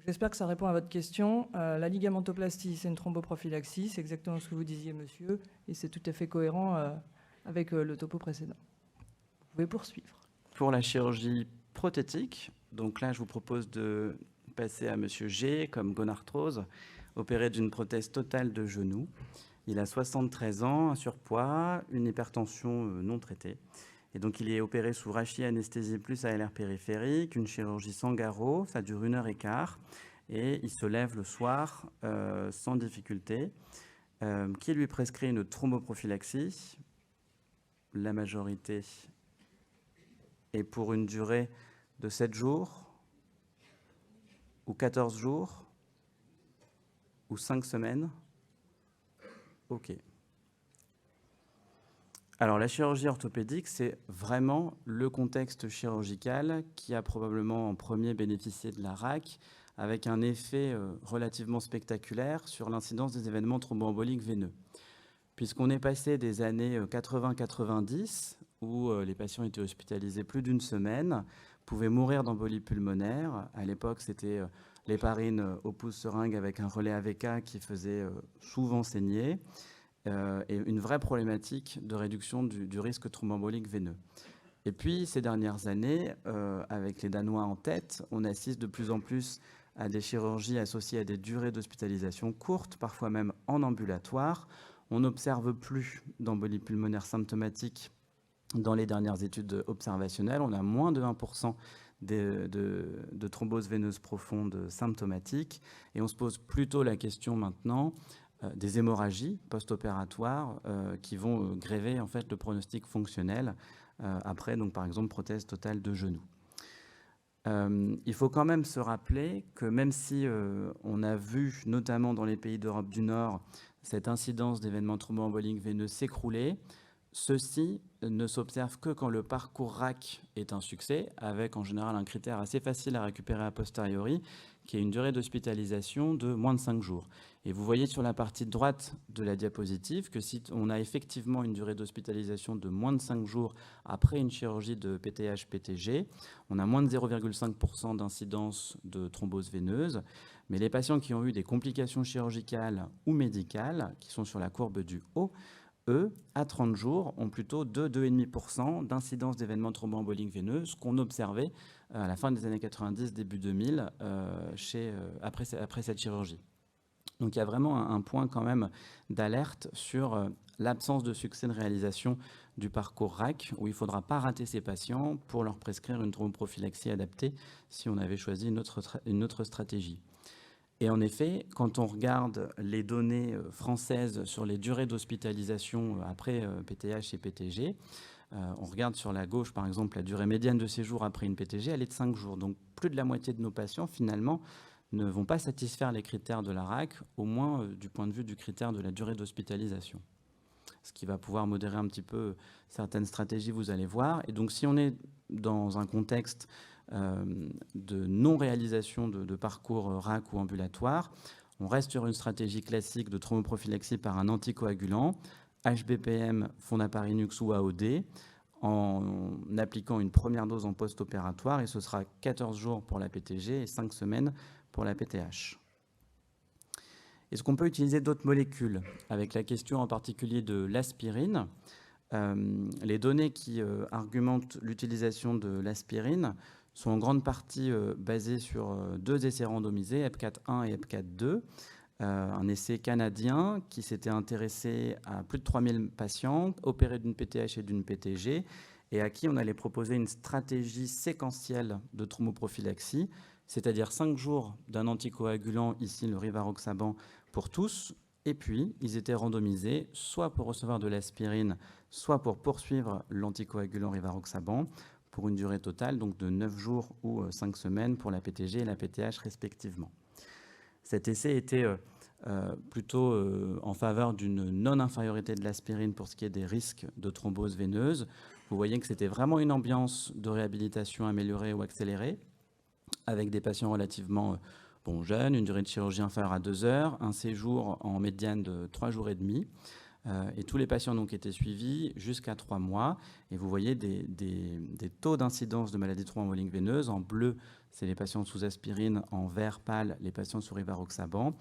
[SPEAKER 1] J'espère que ça répond à votre question. La ligamentoplastie, c'est une thromboprophylaxie, c'est exactement ce que vous disiez, monsieur, et c'est tout à fait cohérent avec le topo précédent. Vous pouvez poursuivre.
[SPEAKER 3] Pour la chirurgie prothétique, donc là, je vous propose de passer à monsieur G, comme gonarthrose, opéré d'une prothèse totale de genou. Il a 73 ans, un surpoids, une hypertension non traitée. Et donc, il est opéré sous rachis-anesthésie plus ALR périphérique, une chirurgie sans garrot, ça dure 1h15, et il se lève le soir sans difficulté, qui lui prescrit une thromboprophylaxie, la majorité, et pour une durée de 7 jours, ou 14 jours, ou 5 semaines. OK. Alors, la chirurgie orthopédique, c'est vraiment le contexte chirurgical qui a probablement en premier bénéficié de la RAC, avec un effet relativement spectaculaire sur l'incidence des événements thromboemboliques veineux. Puisqu'on est passé des années 80-90, où les patients étaient hospitalisés plus d'une semaine, pouvaient mourir d'embolie pulmonaire. À l'époque, c'était l'héparine au pouce seringue avec un relais AVK qui faisait souvent saigner, et une vraie problématique de réduction du risque thromboembolique veineux. Et puis, ces dernières années, avec les Danois en tête, on assiste de plus en plus à des chirurgies associées à des durées d'hospitalisation courtes, parfois même en ambulatoire. On n'observe plus d'embolie pulmonaire symptomatique dans les dernières études observationnelles. On a moins de 1% de thrombose veineuse profonde symptomatique. Et on se pose plutôt la question maintenant des hémorragies post-opératoires qui vont gréver en fait, le pronostic fonctionnel après, donc, par exemple, prothèse totale de genou. Il faut quand même se rappeler que même si on a vu, notamment dans les pays d'Europe du Nord, cette incidence d'événements thromboemboliques veineux s'écrouler, ceci ne s'observe que quand le parcours RAC est un succès, avec en général un critère assez facile à récupérer a posteriori, qui est une durée d'hospitalisation de moins de 5 jours. Et vous voyez sur la partie droite de la diapositive que si on a effectivement une durée d'hospitalisation de moins de 5 jours après une chirurgie de PTH-PTG, on a moins de 0,5% d'incidence de thrombose veineuse. Mais les patients qui ont eu des complications chirurgicales ou médicales, qui sont sur la courbe du haut, eux, à 30 jours, ont plutôt 2,5% d'incidence d'événements thromboemboliques veineux, ce qu'on observait à la fin des années 90, début 2000, après cette chirurgie. Donc il y a vraiment un point quand même d'alerte sur l'absence de succès de réalisation du parcours RAC, où il ne faudra pas rater ces patients pour leur prescrire une thromboprophylaxie adaptée si on avait choisi une autre stratégie. Et en effet, quand on regarde les données françaises sur les durées d'hospitalisation après PTH et PTG, on regarde sur la gauche, par exemple, la durée médiane de séjour après une PTG, elle est de 5 jours. Donc plus de la moitié de nos patients, finalement, ne vont pas satisfaire les critères de la RAC, au moins du point de vue du critère de la durée d'hospitalisation. Ce qui va pouvoir modérer un petit peu certaines stratégies, vous allez voir. Et donc si on est dans un contexte de non-réalisation de parcours RAC ou ambulatoire, on reste sur une stratégie classique de thromboprophylaxie par un anticoagulant, HBPM, Fondaparinux ou AOD, en appliquant une première dose en post-opératoire, et ce sera 14 jours pour la PTG et 5 semaines pour la PTH. Est-ce qu'on peut utiliser d'autres molécules? Avec la question en particulier de l'aspirine, les données qui argumentent l'utilisation de l'aspirine sont en grande partie basées sur 2 essais randomisés, EPCAT-1 et EPCAT-2, un essai canadien qui s'était intéressé à plus de 3000 patients opérés d'une PTH et d'une PTG et à qui on allait proposer une stratégie séquentielle de thromboprophylaxie, c'est-à-dire 5 jours d'un anticoagulant, ici le rivaroxaban, pour tous, et puis ils étaient randomisés soit pour recevoir de l'aspirine, soit pour poursuivre l'anticoagulant rivaroxaban, pour une durée totale donc de 9 jours ou 5 semaines pour la PTG et la PTH respectivement. Cet essai était plutôt en faveur d'une non-infériorité de l'aspirine pour ce qui est des risques de thrombose veineuse. Vous voyez que c'était vraiment une ambiance de réhabilitation améliorée ou accélérée, avec des patients relativement jeunes, une durée de chirurgie inférieure à 2 heures, un séjour en médiane de 3 jours et demi. Et tous les patients donc étaient suivis jusqu'à 3 mois. Et vous voyez des taux d'incidence de maladie thromboembolique veineuse. En bleu, c'est les patients sous aspirine. En vert pâle, les patients sous rivaroxaban.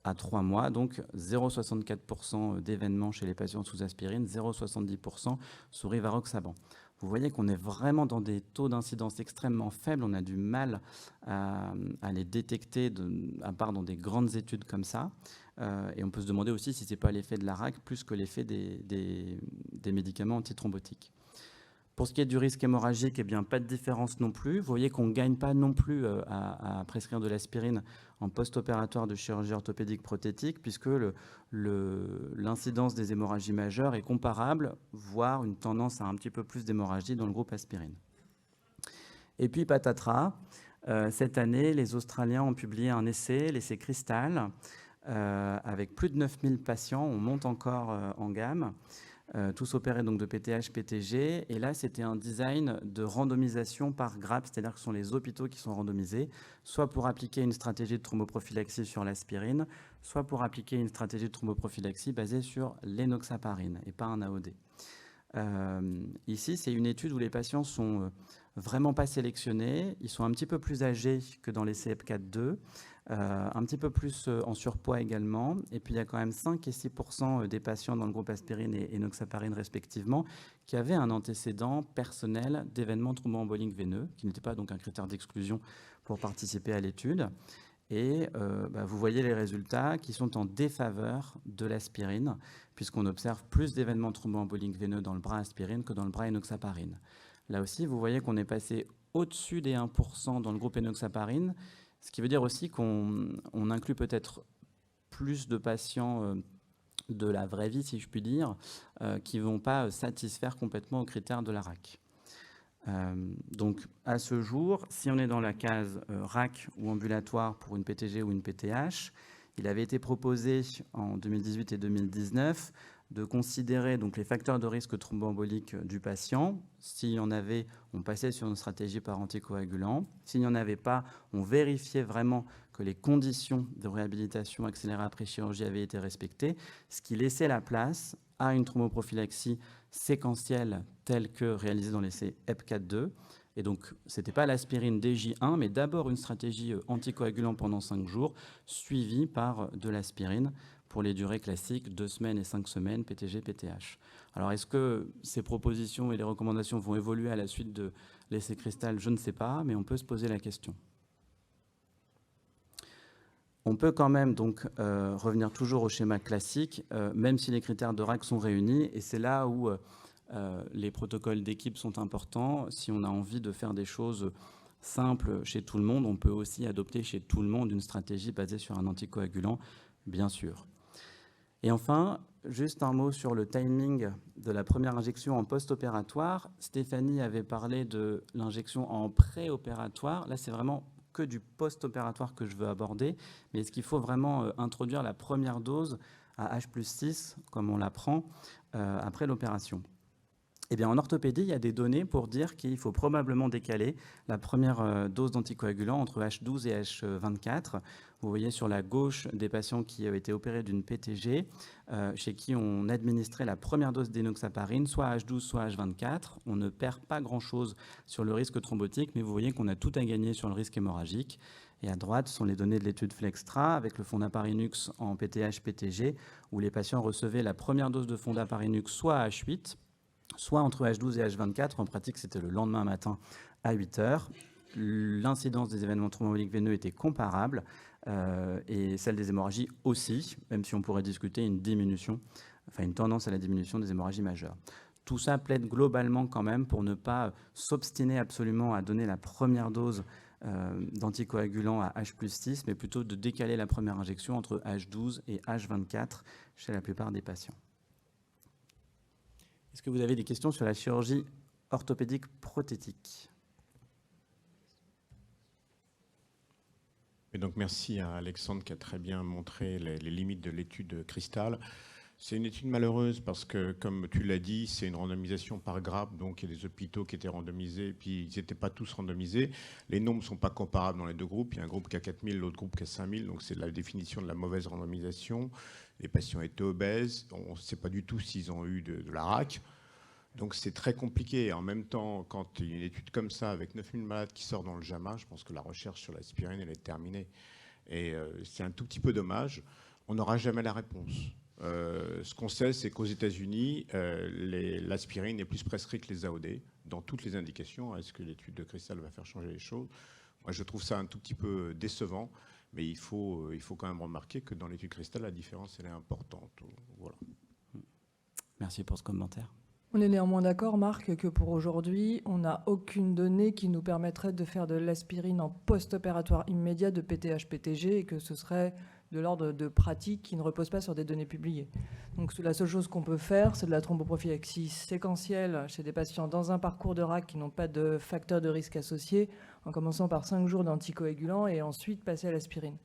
[SPEAKER 3] À 3 mois, donc 0,64% d'événements chez les patients sous aspirine, 0,70% sous rivaroxaban. Vous voyez qu'on est vraiment dans des taux d'incidence extrêmement faibles. On a du mal à les détecter, à part dans des grandes études comme ça. Et on peut se demander aussi si ce n'est pas l'effet de la RAC plus que l'effet des médicaments antithrombotiques. Pour ce qui est du risque hémorragique, eh bien, pas de différence non plus. Vous voyez qu'on ne gagne pas non plus à prescrire de l'aspirine en post-opératoire de chirurgie orthopédique prothétique, puisque l'incidence des hémorragies majeures est comparable, voire une tendance à un petit peu plus d'hémorragie dans le groupe aspirine. Et puis, patatras, cette année, les Australiens ont publié un essai, l'essai Crystal, avec plus de 9000 patients. On monte encore en gamme. Tous opérés donc de PTH, PTG, et là c'était un design de randomisation par grappe, c'est-à-dire que ce sont les hôpitaux qui sont randomisés, soit pour appliquer une stratégie de thromboprophylaxie sur l'aspirine, soit pour appliquer une stratégie de thromboprophylaxie basée sur l'énoxaparine et pas un AOD. Ici, c'est une étude où les patients sont vraiment pas sélectionnés, ils sont un petit peu plus âgés que dans les CEP4-2, un petit peu plus en surpoids également, et puis il y a quand même 5 et 6% des patients dans le groupe aspirine et enoxaparine respectivement qui avaient un antécédent personnel d'événements thromboemboliques veineux, qui n'était pas donc un critère d'exclusion pour participer à l'étude. Et vous voyez les résultats qui sont en défaveur de l'aspirine, puisqu'on observe plus d'événements thromboemboliques veineux dans le bras aspirine que dans le bras enoxaparine. Là aussi, vous voyez qu'on est passé au-dessus des 1% dans le groupe enoxaparine, ce qui veut dire aussi qu'on inclut peut-être plus de patients de la vraie vie, si je puis dire, qui ne vont pas satisfaire complètement aux critères de la RAC. Donc, à ce jour, si on est dans la case RAC ou ambulatoire pour une PTG ou une PTH, il avait été proposé en 2018 et 2019 de considérer donc les facteurs de risque thromboembolique du patient. S'il y en avait, on passait sur une stratégie par anticoagulant. S'il n'y en avait pas, on vérifiait vraiment que les conditions de réhabilitation accélérée après chirurgie avaient été respectées, ce qui laissait la place à une thromboprophylaxie séquentielle telle que réalisée dans l'essai EPCAT-2. Et donc, ce n'était pas l'aspirine DJ1, mais d'abord une stratégie anticoagulant pendant 5 jours, suivie par de l'aspirine pour les durées classiques, 2 semaines et 5 semaines, PTG, PTH. Alors, est-ce que ces propositions et les recommandations vont évoluer à la suite de l'essai Cristal? Je ne sais pas, mais on peut se poser la question. On peut quand même donc revenir toujours au schéma classique, même si les critères de RAC sont réunis, et c'est là où les protocoles d'équipe sont importants. Si on a envie de faire des choses simples chez tout le monde, on peut aussi adopter chez tout le monde une stratégie basée sur un anticoagulant, bien sûr. Et enfin, juste un mot sur le timing de la première injection en post-opératoire. Stéphanie avait parlé de l'injection en pré-opératoire. Là, c'est vraiment que du post-opératoire que je veux aborder. Mais est-ce qu'il faut vraiment introduire la première dose à H+6, comme on la prend après l'opération? Eh bien, en orthopédie, il y a des données pour dire qu'il faut probablement décaler la première dose d'anticoagulant entre H12 et H24. Vous voyez sur la gauche des patients qui ont été opérés d'une PTG, chez qui on administrait la première dose d'énoxaparine, soit à H12, soit à H24. On ne perd pas grand-chose sur le risque thrombotique, mais vous voyez qu'on a tout à gagner sur le risque hémorragique. Et à droite sont les données de l'étude Flextra avec le fondaparinux en PTH-PTG, où les patients recevaient la première dose de fondaparinux soit à H8, soit entre H12 et H24. En pratique, c'était le lendemain matin à 8 heures. L'incidence des événements thromboliques veineux était comparable et celle des hémorragies aussi, même si on pourrait discuter une diminution, enfin une tendance à la diminution des hémorragies majeures. Tout ça plaide globalement quand même pour ne pas s'obstiner absolument à donner la première dose d'anticoagulant à H+6, mais plutôt de décaler la première injection entre H12 et H24 chez la plupart des patients. Est-ce que vous avez des questions sur la chirurgie orthopédique prothétique?
[SPEAKER 6] Et donc merci à Alexandre qui a très bien montré les limites de l'étude Cristal. C'est une étude malheureuse parce que, comme tu l'as dit, c'est une randomisation par grappe, donc il y a des hôpitaux qui étaient randomisés, puis ils n'étaient pas tous randomisés. Les nombres ne sont pas comparables dans les deux groupes. Il y a un groupe qui a 4000, l'autre groupe qui a 5000, donc c'est la définition de la mauvaise randomisation. Les patients étaient obèses, on ne sait pas du tout s'ils ont eu de la RAC. Donc c'est très compliqué. En même temps, quand il y a une étude comme ça, avec 9000 malades qui sort dans le JAMA, je pense que la recherche sur l'aspirine, elle est terminée. Et c'est un tout petit peu dommage. On n'aura jamais la réponse. Ce qu'on sait, c'est qu'aux États-Unis, l'aspirine est plus prescrite que les AOD dans toutes les indications. Est-ce que l'étude de Cristal va faire changer les choses? Moi, je trouve ça un tout petit peu décevant, mais il faut quand même remarquer que dans l'étude Cristal, la différence elle est importante. Voilà.
[SPEAKER 3] Merci pour ce commentaire.
[SPEAKER 1] On est néanmoins d'accord, Marc, que pour aujourd'hui, on n'a aucune donnée qui nous permettrait de faire de l'aspirine en post-opératoire immédiat de PTH-PTG et que ce serait de l'ordre de pratiques qui ne reposent pas sur des données publiées. Donc la seule chose qu'on peut faire, c'est de la thromboprophylaxie séquentielle chez des patients dans un parcours de RAC qui n'ont pas de facteurs de risque associés, en commençant par 5 jours d'anticoagulants et ensuite passer à l'aspirine.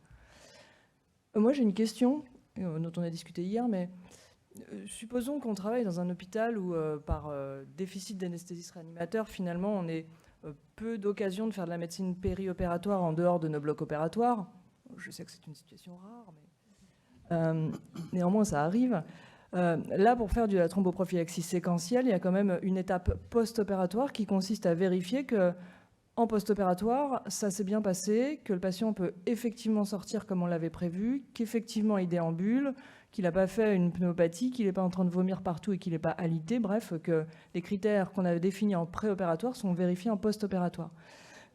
[SPEAKER 1] Moi, j'ai une question dont on a discuté hier, mais supposons qu'on travaille dans un hôpital où, par déficit d'anesthésiste réanimateur, finalement, on ait peu d'occasions de faire de la médecine périopératoire en dehors de nos blocs opératoires. Je sais que c'est une situation rare, mais néanmoins, ça arrive. Là, pour faire de la thromboprophylaxie séquentielle, il y a quand même une étape post-opératoire qui consiste à vérifier que, en post-opératoire, ça s'est bien passé, que le patient peut effectivement sortir comme on l'avait prévu, qu'effectivement il déambule, qu'il n'a pas fait une pneumopathie, qu'il n'est pas en train de vomir partout et qu'il n'est pas alité, bref, que les critères qu'on avait définis en préopératoire sont vérifiés en post-opératoire.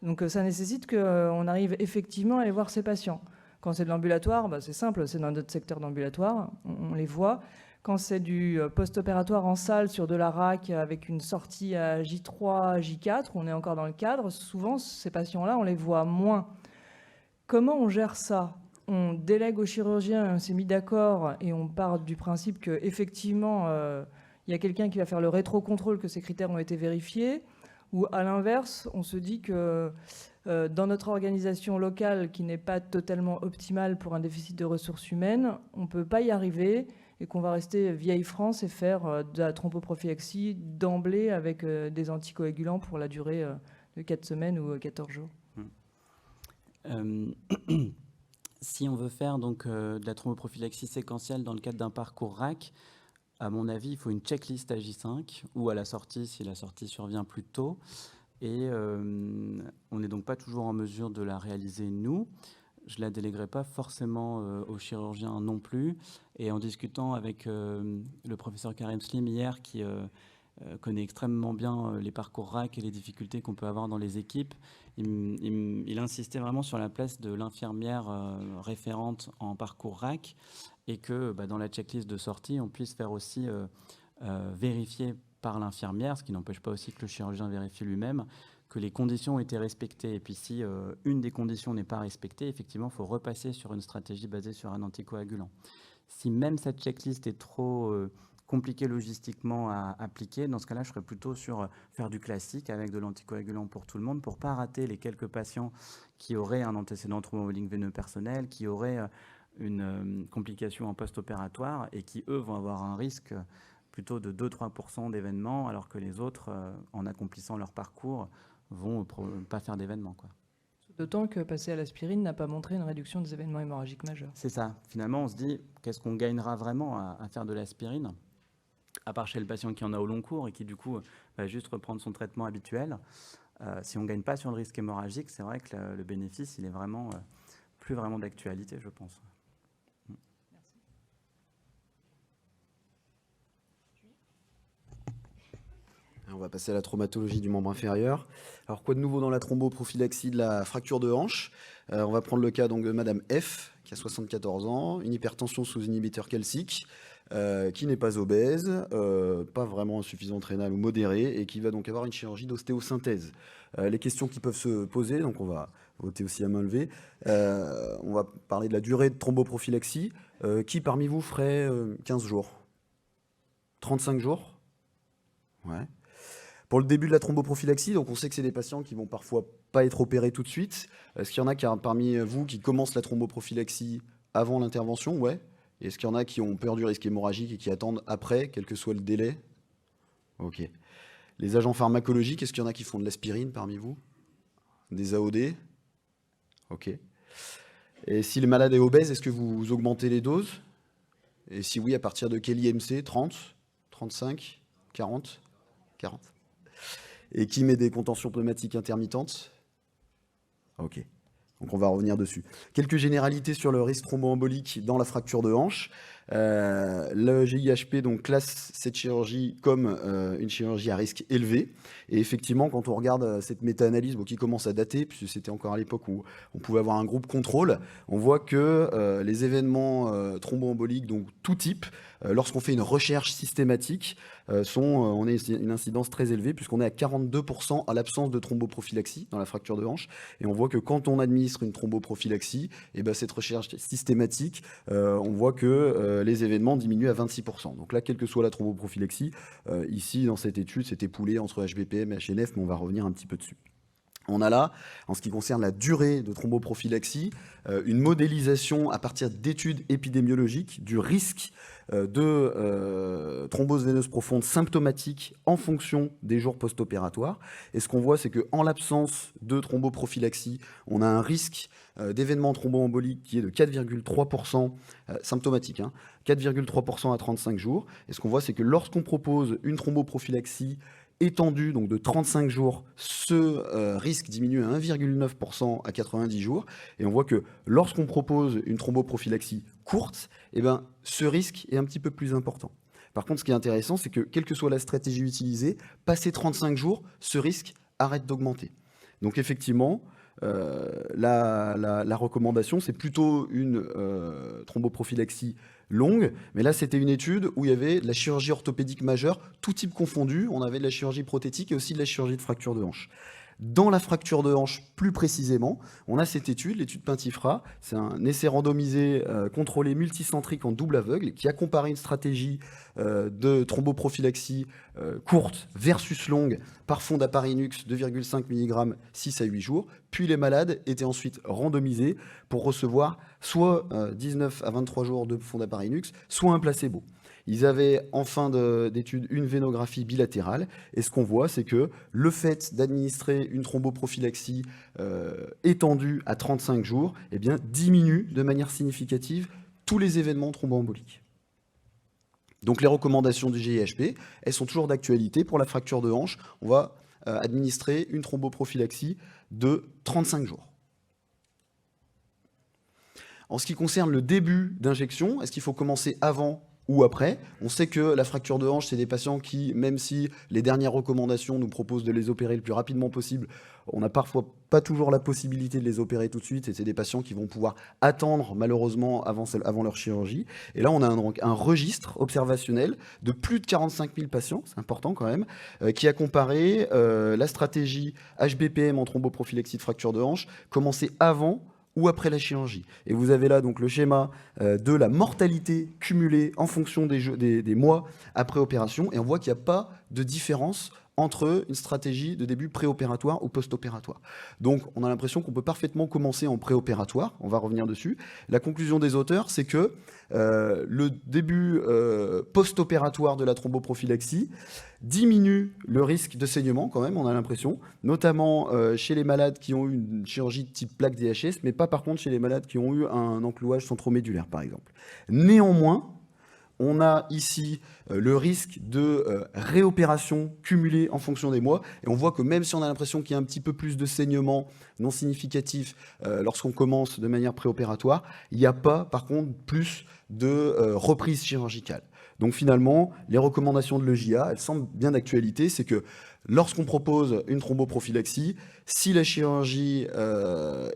[SPEAKER 1] Donc ça nécessite qu'on arrive effectivement à aller voir ces patients. Quand c'est de l'ambulatoire, c'est simple, c'est dans notre secteur d'ambulatoire, on les voit. Quand c'est du post-opératoire en salle sur de la RAC avec une sortie à J3, J4, on est encore dans le cadre, souvent ces patients-là, on les voit moins. Comment on gère ça ? On délègue au chirurgien, on s'est mis d'accord et on part du principe qu'effectivement, il y a quelqu'un qui va faire le rétro-contrôle que ces critères ont été vérifiés, ou à l'inverse, on se dit que dans notre organisation locale qui n'est pas totalement optimale pour un déficit de ressources humaines, on ne peut pas y arriver et qu'on va rester vieille France et faire de la thromboprophylaxie d'emblée avec des anticoagulants pour la durée de 4 semaines ou 14 jours.
[SPEAKER 3] Si on veut faire donc de la thromboprophylaxie séquentielle dans le cadre d'un parcours RAC, à mon avis, il faut une checklist à J5 ou à la sortie si la sortie survient plus tôt. Et on n'est donc pas toujours en mesure de la réaliser nous. je ne la déléguerai pas forcément aux chirurgiens non plus. Et en discutant avec le professeur Karim Slim hier, qui connaît extrêmement bien les parcours RAC et les difficultés qu'on peut avoir dans les équipes, il insistait vraiment sur la place de l'infirmière référente en parcours RAC, et que dans la checklist de sortie, on puisse faire aussi vérifier par l'infirmière, ce qui n'empêche pas aussi que le chirurgien vérifie lui-même, que les conditions ont été respectées. Et puis si une des conditions n'est pas respectée, effectivement, il faut repasser sur une stratégie basée sur un anticoagulant. Si même cette checklist est trop compliquée logistiquement à appliquer, dans ce cas-là, je serais plutôt sur faire du classique avec de l'anticoagulant pour tout le monde, pour ne pas rater les quelques patients qui auraient un antécédent thromboembolique veineux personnel, qui auraient une complication en post-opératoire et qui, eux, vont avoir un risque plutôt de 2-3% d'événements, alors que les autres, en accomplissant leur parcours, vont pas faire d'événements, quoi.
[SPEAKER 2] D'autant que passer à l'aspirine n'a pas montré une réduction des événements hémorragiques majeurs.
[SPEAKER 3] C'est ça. Finalement, on se dit, qu'est-ce qu'on gagnera vraiment à faire de l'aspirine, à part chez le patient qui en a au long cours et qui, du coup, va juste reprendre son traitement habituel. Si on ne gagne pas sur le risque hémorragique, c'est vrai que le bénéfice, il est vraiment plus vraiment d'actualité, je pense.
[SPEAKER 7] On va passer à la traumatologie du membre inférieur. Alors, quoi de nouveau dans la thromboprophylaxie de la fracture de hanche? On va prendre le cas donc, de Madame F, qui a 74 ans, une hypertension sous inhibiteur calcique, qui n'est pas obèse, pas vraiment insuffisante rénale ou modérée, et qui va donc avoir une chirurgie d'ostéosynthèse. Les questions qui peuvent se poser, donc on va voter aussi à main levée, on va parler de la durée de thromboprophylaxie. Qui parmi vous ferait 15 jours? 35 jours? Ouais. Pour le début de la thromboprophylaxie, donc on sait que c'est des patients qui vont parfois pas être opérés tout de suite. Est-ce qu'il y en a parmi vous qui commencent la thromboprophylaxie avant l'intervention? Ouais. Et est-ce qu'il y en a qui ont peur du risque hémorragique et qui attendent après, quel que soit le délai? Ok. Les agents pharmacologiques, est-ce qu'il y en a qui font de l'aspirine parmi vous? Des AOD? Ok. Et si le malade est obèse, est-ce que vous augmentez les doses? Et si oui, à partir de quel IMC? 30? 35? 40? 40. Et qui met des contentions pneumatiques intermittentes? Ok, donc on va revenir dessus. Quelques généralités sur le risque thromboembolique dans la fracture de hanche. Le GIHP donc, classe cette chirurgie comme une chirurgie à risque élevé. Et effectivement, quand on regarde cette méta-analyse qui commence à dater, puisque c'était encore à l'époque où on pouvait avoir un groupe contrôle, on voit que les événements thromboemboliques, donc tout type, lorsqu'on fait une recherche systématique, on a une incidence très élevée, puisqu'on est à 42% à l'absence de thromboprophylaxie dans la fracture de hanche. Et on voit que quand on administre une thromboprophylaxie, et ben cette recherche systématique, on voit que les événements diminuent à 26%. Donc là, quelle que soit la thromboprophylaxie, ici, dans cette étude, c'était poulé entre HBPM et HNF, mais on va revenir un petit peu dessus. On a là, en ce qui concerne la durée de thromboprophylaxie, une modélisation à partir d'études épidémiologiques du risque de thrombose veineuse profonde symptomatique en fonction des jours post-opératoires. Et ce qu'on voit, c'est qu'en l'absence de thromboprophylaxie, on a un risque d'événement thromboembolique qui est de 4,3% symptomatique, 4,3% à 35 jours. Et ce qu'on voit, c'est que lorsqu'on propose une thromboprophylaxie étendu, donc de 35 jours, ce risque diminue à 1,9% à 90 jours. Et on voit que lorsqu'on propose une thromboprophylaxie courte, eh ben, ce risque est un petit peu plus important. Par contre, ce qui est intéressant, c'est que quelle que soit la stratégie utilisée, passé 35 jours, ce risque arrête d'augmenter. Donc effectivement, la recommandation, c'est plutôt une thromboprophylaxie longue, mais là c'était une étude où il y avait de la chirurgie orthopédique majeure, tout type confondu. On avait de la chirurgie prothétique et aussi de la chirurgie de fracture de hanche. Dans la fracture de hanche, plus précisément, on a cette étude, l'étude Pintifra. C'est un essai randomisé contrôlé multicentrique en double aveugle qui a comparé une stratégie de thromboprophylaxie courte versus longue par Fondaparinux 2,5 mg 6 à 8 jours. Puis les malades étaient ensuite randomisés pour recevoir soit 19 à 23 jours de Fondaparinux, soit un placebo. Ils avaient en fin d'étude une vénographie bilatérale et ce qu'on voit, c'est que le fait d'administrer une thromboprophylaxie étendue à 35 jours eh bien, diminue de manière significative tous les événements thromboemboliques. Donc les recommandations du GIHP, elles sont toujours d'actualité. Pour la fracture de hanche, on va administrer une thromboprophylaxie de 35 jours. En ce qui concerne le début d'injection, est-ce qu'il faut commencer avant ou après? On sait que la fracture de hanche, c'est des patients qui, même si les dernières recommandations nous proposent de les opérer le plus rapidement possible, on n'a parfois pas toujours la possibilité de les opérer tout de suite, et c'est des patients qui vont pouvoir attendre malheureusement avant leur chirurgie. Et là, on a un registre observationnel de plus de 45 000 patients, c'est important quand même, qui a comparé la stratégie HBPM en thromboprophylaxie de fracture de hanche, commencée avant ou après la chirurgie. Et vous avez là donc le schéma de la mortalité cumulée en fonction des mois après opération, et on voit qu'il n'y a pas de différence entre une stratégie de début préopératoire ou post-opératoire. Donc on a l'impression qu'on peut parfaitement commencer en préopératoire, on va revenir dessus. La conclusion des auteurs, c'est que le début post-opératoire de la thromboprophylaxie diminue le risque de saignement quand même, on a l'impression, notamment chez les malades qui ont eu une chirurgie de type plaque DHS, mais pas par contre chez les malades qui ont eu un enclouage centromédulaire par exemple. Néanmoins, on a ici le risque de réopération cumulée en fonction des mois. Et on voit que même si on a l'impression qu'il y a un petit peu plus de saignement non significatif lorsqu'on commence de manière préopératoire, il n'y a pas, par contre, plus de reprise chirurgicale. Donc finalement, les recommandations de l'EJA, elles semblent bien d'actualité. C'est que lorsqu'on propose une thromboprophylaxie, si la chirurgie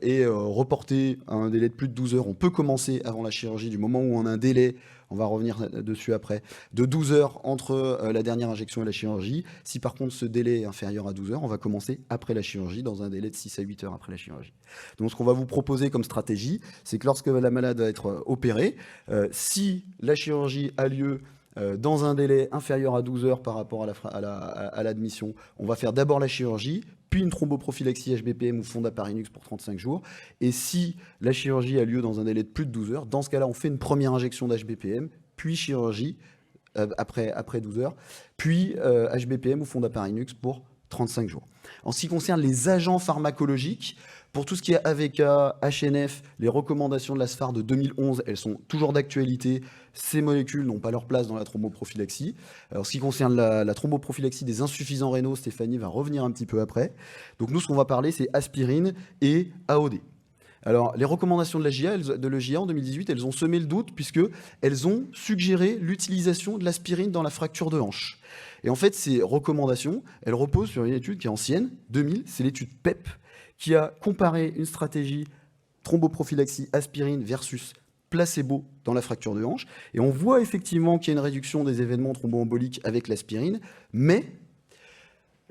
[SPEAKER 7] est reportée à un délai de plus de 12 heures, on peut commencer avant la chirurgie du moment où on a un délai, on va revenir dessus après, de 12 heures entre la dernière injection et la chirurgie. Si par contre ce délai est inférieur à 12 heures, on va commencer après la chirurgie, dans un délai de 6 à 8 heures après la chirurgie. Donc ce qu'on va vous proposer comme stratégie, c'est que lorsque la malade va être opérée, si la chirurgie a lieu dans un délai inférieur à 12 heures par rapport à l'admission, on va faire d'abord la chirurgie, puis une thromboprophylaxie HBPM ou Fondaparinux pour 35 jours. Et si la chirurgie a lieu dans un délai de plus de 12 heures, dans ce cas-là, on fait une première injection d'HBPM, puis chirurgie après 12 heures, puis HBPM ou Fondaparinux pour 35 jours. En ce qui concerne les agents pharmacologiques, pour tout ce qui est AVK, HNF, les recommandations de la SFAR de 2011, elles sont toujours d'actualité. Ces molécules n'ont pas leur place dans la thromboprophylaxie. Alors, ce qui concerne la thromboprophylaxie des insuffisants rénaux, Stéphanie va revenir un petit peu après. Donc nous, ce qu'on va parler, c'est aspirine et AOD. Alors, les recommandations de l'EJA en 2018, elles ont semé le doute puisqu'elles ont suggéré l'utilisation de l'aspirine dans la fracture de hanche. Et en fait, ces recommandations, elles reposent sur une étude qui est ancienne, 2000, c'est l'étude PEP, qui a comparé une stratégie thromboprophylaxie aspirine versus placebo dans la fracture de hanche. Et on voit effectivement qu'il y a une réduction des événements thromboemboliques avec l'aspirine, mais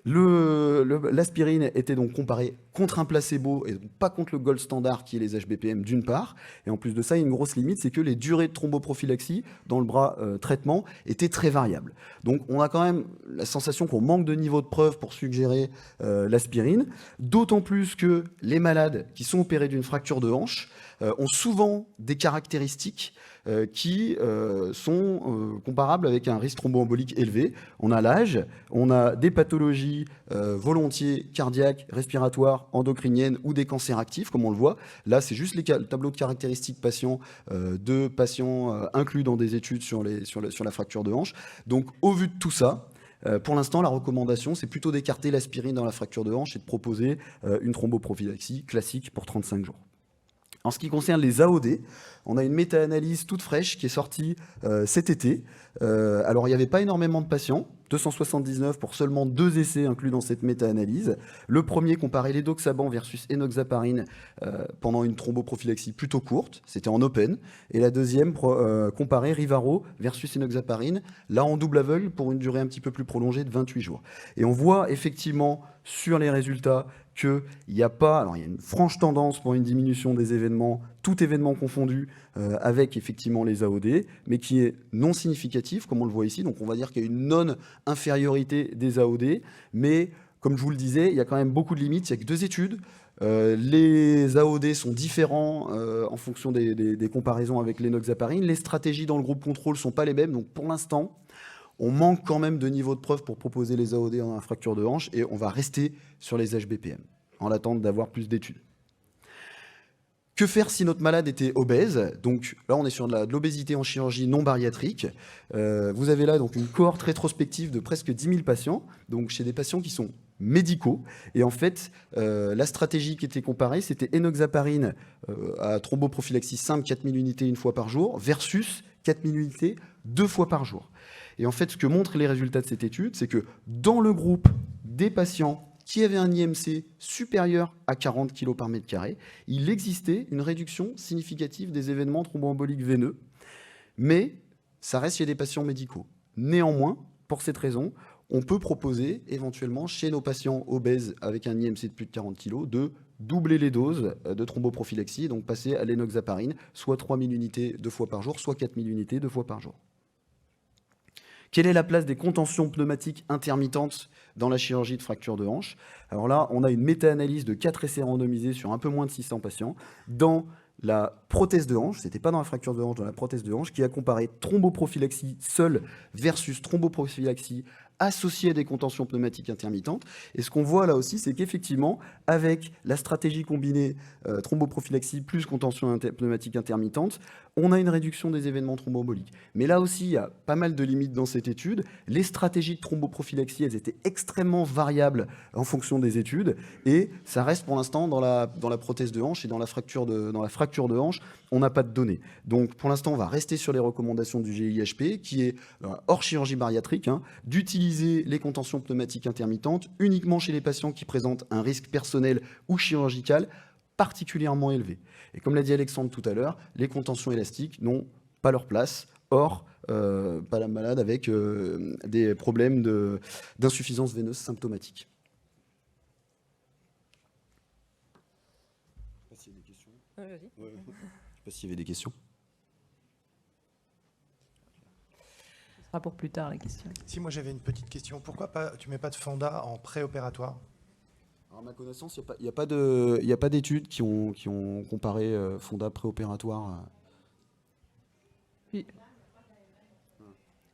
[SPEAKER 7] l'aspirine était donc comparée contre un placebo et pas contre le gold standard qui est les HBPM d'une part. Et en plus de ça, il y a une grosse limite, c'est que les durées de thromboprophylaxie dans le bras traitement étaient très variables. Donc on a quand même la sensation qu'on manque de niveau de preuve pour suggérer l'aspirine, d'autant plus que les malades qui sont opérés d'une fracture de hanche ont souvent des caractéristiques qui sont comparables avec un risque thromboembolique élevé. On a l'âge, on a des pathologies volontiers cardiaques, respiratoires, endocriniennes ou des cancers actifs, comme on le voit. Là, c'est juste le tableau de caractéristiques patients de patients inclus dans des études sur la fracture de hanche. Donc, au vu de tout ça, pour l'instant, la recommandation, c'est plutôt d'écarter l'aspirine dans la fracture de hanche et de proposer une thromboprophylaxie classique pour 35 jours. En ce qui concerne les AOD, on a une méta-analyse toute fraîche qui est sortie cet été. Alors, il n'y avait pas énormément de patients, 279 pour seulement 2 essais inclus dans cette méta-analyse. Le premier comparait l'édoxaban versus enoxaparine pendant une thromboprophylaxie plutôt courte, c'était en open. Et la deuxième comparait Rivaro versus enoxaparine, là en double aveugle pour une durée un petit peu plus prolongée de 28 jours. Et on voit effectivement sur les résultats qu'il n'y a pas, alors il y a une franche tendance pour une diminution des événements, tout événement confondu, avec effectivement les AOD, mais qui est non significatif, comme on le voit ici. Donc on va dire qu'il y a une non-infériorité des AOD, mais comme je vous le disais, il y a quand même beaucoup de limites, il n'y a que 2 études. Les AOD sont différents en fonction des comparaisons avec l'enoxaparine. Les stratégies dans le groupe contrôle ne sont pas les mêmes, donc pour l'instant, on manque quand même de niveau de preuve pour proposer les AOD en fracture de hanche et on va rester sur les HBPM en l'attente d'avoir plus d'études. Que faire si notre malade était obèse? Donc là, on est sur de l'obésité en chirurgie non bariatrique. Vous avez là donc une cohorte rétrospective de presque 10 000 patients, donc chez des patients qui sont médicaux. Et en fait, la stratégie qui était comparée, c'était enoxaparine à thromboprophylaxie simple, 4000 unités une fois par jour, versus 4000 unités 2 fois par jour. Et en fait, ce que montrent les résultats de cette étude, c'est que dans le groupe des patients qui avaient un IMC supérieur à 40 kg par mètre carré, il existait une réduction significative des événements thromboemboliques veineux, mais ça reste chez des patients médicaux. Néanmoins, pour cette raison, on peut proposer éventuellement chez nos patients obèses avec un IMC de plus de 40 kg de doubler les doses de thromboprophylaxie, donc passer à l'enoxaparine, soit 3000 unités 2 fois par jour, soit 4000 unités 2 fois par jour. Quelle est la place des contentions pneumatiques intermittentes dans la chirurgie de fracture de hanche? Alors là, on a une méta-analyse de 4 essais randomisés sur un peu moins de 600 patients dans la prothèse de hanche, c'était pas dans la fracture de hanche, dans la prothèse de hanche, qui a comparé thromboprophylaxie seule versus thromboprophylaxie associée à des contentions pneumatiques intermittentes. Et ce qu'on voit là aussi, c'est qu'effectivement, avec la stratégie combinée thromboprophylaxie plus contention pneumatique intermittente, on a une réduction des événements thromboemboliques. Mais là aussi, il y a pas mal de limites dans cette étude. Les stratégies de thromboprophylaxie, elles étaient extrêmement variables en fonction des études. Et ça reste pour l'instant dans la prothèse de hanche et dans la fracture de hanche, on n'a pas de données. Donc pour l'instant, on va rester sur les recommandations du GIHP, qui est hors chirurgie bariatrique, d'utiliser les contentions pneumatiques intermittentes uniquement chez les patients qui présentent un risque personnel ou chirurgical particulièrement élevé. Et comme l'a dit Alexandre tout à l'heure, les contentions élastiques n'ont pas leur place. Or, pas la malade avec des problèmes d'insuffisance veineuse symptomatique. Je ne sais pas s'il y a des questions.
[SPEAKER 2] Vas-y.
[SPEAKER 7] Je ne sais pas s'il y avait des questions.
[SPEAKER 1] Ce sera pour plus tard, la question.
[SPEAKER 4] Si, moi j'avais une petite question. Pourquoi tu ne mets pas de Fonda en préopératoire?
[SPEAKER 7] Alors, à ma connaissance, il n'y a pas d'études qui ont comparé Fonda préopératoire.
[SPEAKER 1] Oui.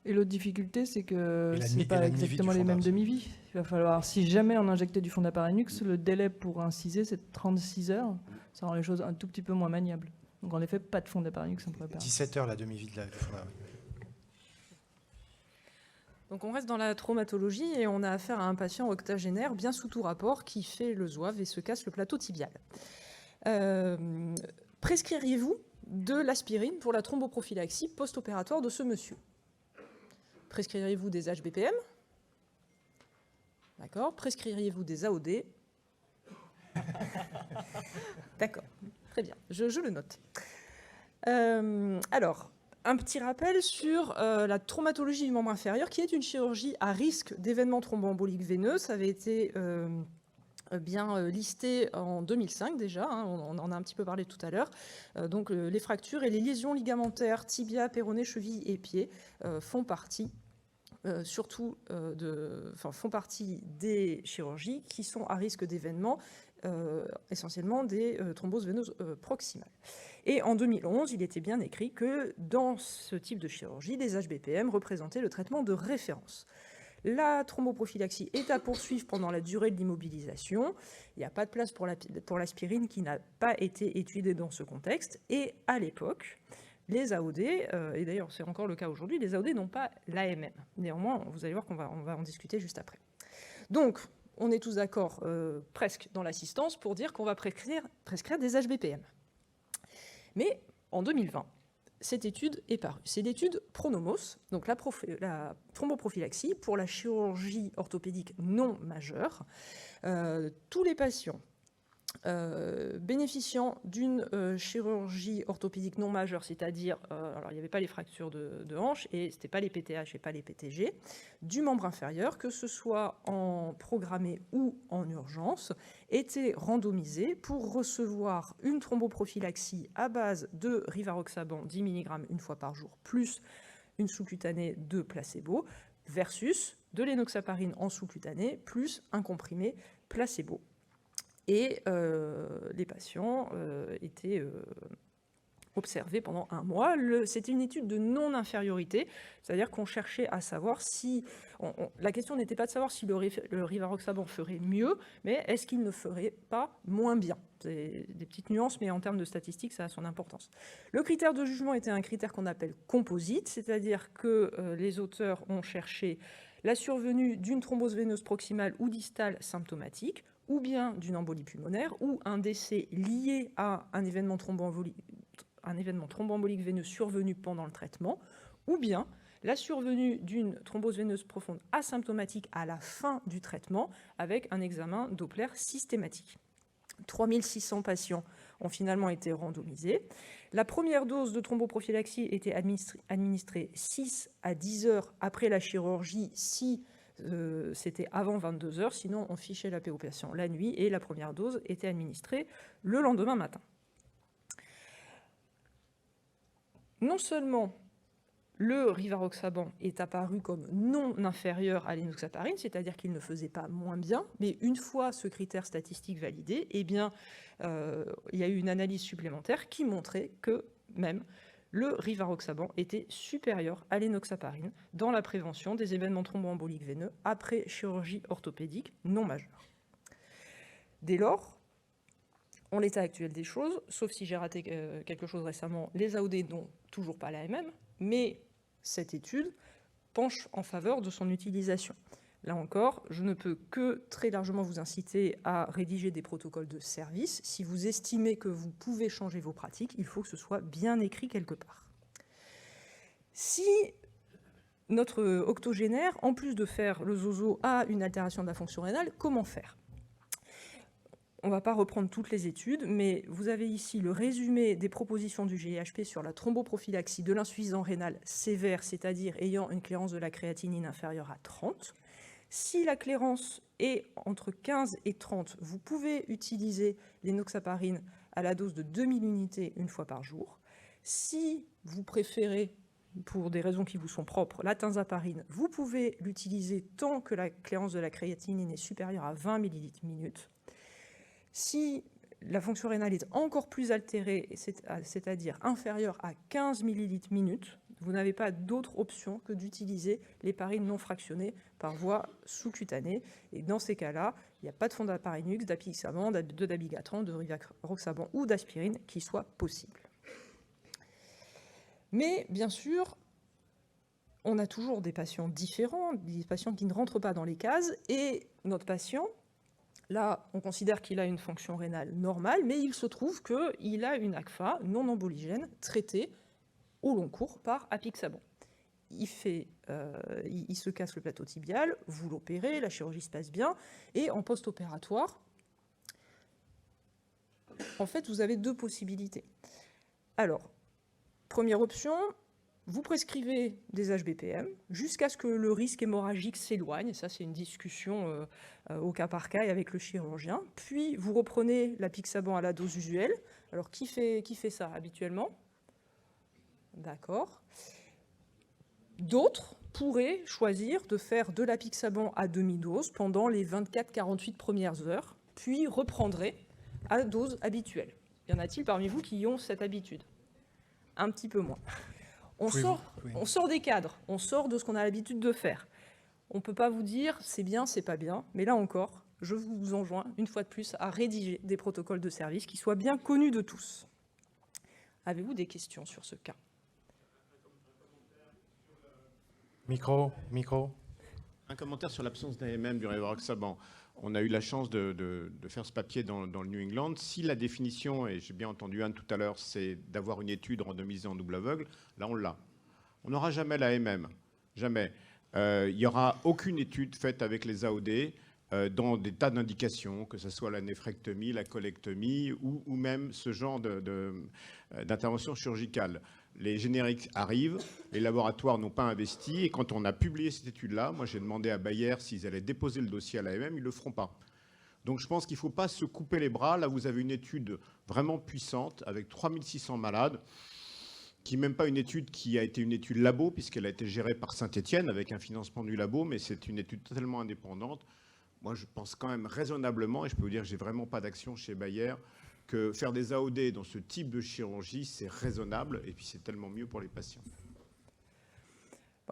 [SPEAKER 1] Et l'autre difficulté, c'est que
[SPEAKER 4] Et la
[SPEAKER 1] ce
[SPEAKER 4] demi-
[SPEAKER 1] n'est
[SPEAKER 4] et
[SPEAKER 1] pas
[SPEAKER 4] la demi-vie
[SPEAKER 1] exactement
[SPEAKER 4] du
[SPEAKER 1] les
[SPEAKER 4] Fonda
[SPEAKER 1] mêmes
[SPEAKER 4] aussi.
[SPEAKER 1] demi-vies. Il va falloir, si jamais on injectait du Fonda Paranux, le délai pour inciser, c'est 36 heures. Ça rend les choses un tout petit peu moins maniables. Donc en effet, pas de Fonda Paranux en préparation.
[SPEAKER 4] 17 heures la demi-vie du Fonda. Oui.
[SPEAKER 2] Donc on reste dans la traumatologie et on a affaire à un patient octogénaire bien sous tout rapport qui fait le zouave et se casse le plateau tibial. Prescririez-vous de l'aspirine pour la thromboprophylaxie post-opératoire de ce monsieur? Prescririez-vous des HBPM? D'accord. Prescririez-vous des AOD? D'accord. Très bien. Je le note. Alors, un petit rappel sur la traumatologie du membre inférieur, qui est une chirurgie à risque d'événements thromboemboliques veineux. Ça avait été bien listé en 2005 déjà, on en a un petit peu parlé tout à l'heure. Donc les fractures et les lésions ligamentaires, tibia, péroné, cheville et pied font partie font partie des chirurgies qui sont à risque d'événements, essentiellement des thromboses veineuses proximales. Et en 2011, il était bien écrit que dans ce type de chirurgie, les HBPM représentaient le traitement de référence. La thromboprophylaxie est à poursuivre pendant la durée de l'immobilisation. Il n'y a pas de place pour l'aspirine qui n'a pas été étudiée dans ce contexte. Et à l'époque, les AOD, et d'ailleurs c'est encore le cas aujourd'hui, les AOD n'ont pas l'AMM. Néanmoins, vous allez voir qu'on va en discuter juste après. Donc, on est tous d'accord presque dans l'assistance pour dire qu'on va prescrire des HBPM. Mais en 2020, cette étude est parue. C'est l'étude Pronomos, donc la thromboprophylaxie pour la chirurgie orthopédique non majeure. Tous les patients bénéficiant d'une chirurgie orthopédique non majeure, c'est-à-dire, alors il n'y avait pas les fractures de hanche et ce n'était pas les PTH et pas les PTG, du membre inférieur, que ce soit en programmé ou en urgence, étaient randomisés pour recevoir une thromboprophylaxie à base de rivaroxaban 10 mg une fois par jour, plus une sous-cutanée de placebo, versus de l'enoxaparine en sous-cutanée, plus un comprimé placebo. Et les patients étaient observés pendant 1 mois. C'était une étude de non-infériorité, c'est-à-dire qu'on cherchait à savoir si... la question n'était pas de savoir si le rivaroxaban ferait mieux, mais est-ce qu'il ne ferait pas moins bien. C'est des petites nuances, mais en termes de statistiques, ça a son importance. Le critère de jugement était un critère qu'on appelle composite, c'est-à-dire que les auteurs ont cherché la survenue d'une thrombose veineuse proximale ou distale symptomatique, ou bien d'une embolie pulmonaire, ou un décès lié à un événement thromboembolique veineux survenu pendant le traitement, ou bien la survenue d'une thrombose veineuse profonde asymptomatique à la fin du traitement avec un examen Doppler systématique. 3600 patients ont finalement été randomisés. La première dose de thromboprophylaxie était administrée 6 à 10 heures après la chirurgie si c'était avant 22 heures, sinon on fichait la PO patient la nuit et la première dose était administrée le lendemain matin. Non seulement le rivaroxaban est apparu comme non inférieur à l'enoxaparine, c'est-à-dire qu'il ne faisait pas moins bien, mais une fois ce critère statistique validé, eh bien, il y a eu une analyse supplémentaire qui montrait que même le rivaroxaban était supérieur à l'enoxaparine dans la prévention des événements thromboemboliques veineux après chirurgie orthopédique non majeure. Dès lors, en l'état actuel des choses, sauf si j'ai raté quelque chose récemment, les AOD n'ont toujours pas l'AMM, mais cette étude penche en faveur de son utilisation. Là encore, je ne peux que très largement vous inciter à rédiger des protocoles de service. Si vous estimez que vous pouvez changer vos pratiques, il faut que ce soit bien écrit quelque part. Si notre octogénaire, en plus de faire le zozo, a une altération de la fonction rénale, comment faire ? On ne va pas reprendre toutes les études, mais vous avez ici le résumé des propositions du GIHP sur la thromboprophylaxie de l'insuffisance rénale sévère, c'est-à-dire ayant une clairance de la créatinine inférieure à 30. Si la clairance est entre 15 et 30, vous pouvez utiliser l'enoxaparine à la dose de 2000 unités une fois par jour. Si vous préférez, pour des raisons qui vous sont propres, la tinzaparine, vous pouvez l'utiliser tant que la clairance de la créatinine est supérieure à 20 ml/min. Si la fonction rénale est encore plus altérée, c'est-à-dire inférieure à 15 ml/min, vous n'avez pas d'autre option que d'utiliser l'héparine non fractionnée par voie sous-cutanée. Et dans ces cas-là, il n'y a pas de fondaparinux, d'apixaban, de dabigatran, de rivaroxaban ou d'aspirine qui soit possible. Mais bien sûr, on a toujours des patients différents, des patients qui ne rentrent pas dans les cases, et notre patient, là, on considère qu'il a une fonction rénale normale, mais il se trouve qu'il a une ACFA non emboligène traitée au long cours par apixaban. Il se casse le plateau tibial, vous l'opérez, la chirurgie se passe bien, et en post-opératoire, en fait, vous avez deux possibilités. Alors, première option, vous prescrivez des HBPM jusqu'à ce que le risque hémorragique s'éloigne. Ça, c'est une discussion au cas par cas et avec le chirurgien. Puis, vous reprenez l'apixaban à la dose usuelle. Alors, qui fait ça habituellement ? D'accord. D'autres pourraient choisir de faire de l'apixaban à demi-dose pendant les 24-48 premières heures, puis reprendraient à dose habituelle. Y en a-t-il parmi vous qui ont cette habitude ? Un petit peu moins. On sort des cadres, on sort de ce qu'on a l'habitude de faire. On ne peut pas vous dire c'est bien, c'est pas bien, mais là encore, je vous enjoins une fois de plus à rédiger des protocoles de service qui soient bien connus de tous. Avez-vous des questions sur ce cas ?
[SPEAKER 4] Micro.
[SPEAKER 6] Un commentaire sur l'absence d'AMM du rivaroxaban. On a eu la chance de faire ce papier dans le New England. Si la définition, et j'ai bien entendu Anne tout à l'heure, c'est d'avoir une étude randomisée en double aveugle, là on l'a. On n'aura jamais l'AMM, jamais. Il n'y aura aucune étude faite avec les AOD dans des tas d'indications, que ce soit la néphrectomie, la colectomie ou même ce genre d'intervention chirurgicale. Les génériques arrivent, les laboratoires n'ont pas investi, et quand on a publié cette étude-là, moi j'ai demandé à Bayer s'ils allaient déposer le dossier à l'AMM, ils ne le feront pas. Donc je pense qu'il ne faut pas se couper les bras. Là, vous avez une étude vraiment puissante, avec 3600 malades, qui n'est même pas une étude qui a été une étude labo, puisqu'elle a été gérée par Saint-Étienne, avec un financement du labo, mais c'est une étude totalement indépendante. Moi, je pense quand même raisonnablement, et je peux vous dire que je n'ai vraiment pas d'action chez Bayer, que faire des AOD dans ce type de chirurgie, c'est raisonnable et puis c'est tellement mieux pour les patients.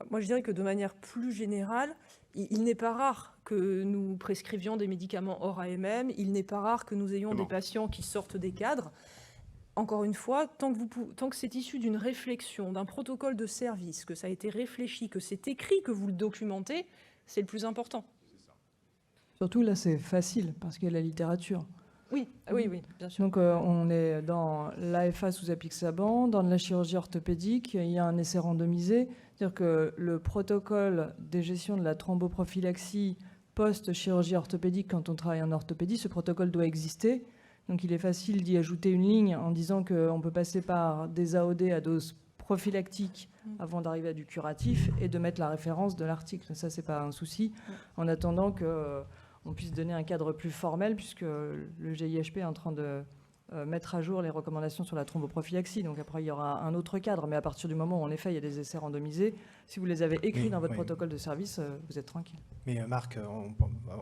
[SPEAKER 2] Moi, je dirais que de manière plus générale, il n'est pas rare que nous prescrivions des médicaments hors AMM, il n'est pas rare que nous ayons des patients qui sortent des cadres. Encore une fois, tant que c'est issu d'une réflexion, d'un protocole de service, que ça a été réfléchi, que c'est écrit, que vous le documentez, c'est le plus important.
[SPEAKER 1] Surtout là, c'est facile parce qu'il y a la littérature.
[SPEAKER 2] Oui, oui, bien sûr.
[SPEAKER 1] Donc on est dans l'AFA sous apixaban, dans de la chirurgie orthopédique, il y a un essai randomisé, c'est-à-dire que le protocole des gestions de la thromboprophylaxie post-chirurgie orthopédique, quand on travaille en orthopédie, ce protocole doit exister. Donc il est facile d'y ajouter une ligne en disant qu'on peut passer par des AOD à dose prophylactique avant d'arriver à du curatif et de mettre la référence de l'article. Ça, c'est pas un souci, en attendant qu'on puisse donner un cadre plus formel, puisque le GIHP est en train de mettre à jour les recommandations sur la thromboprophylaxie. Donc après, il y aura un autre cadre, mais à partir du moment où, en effet, il y a des essais randomisés, si vous les avez écrits dans votre protocole de service, vous êtes tranquille.
[SPEAKER 4] Mais Marc,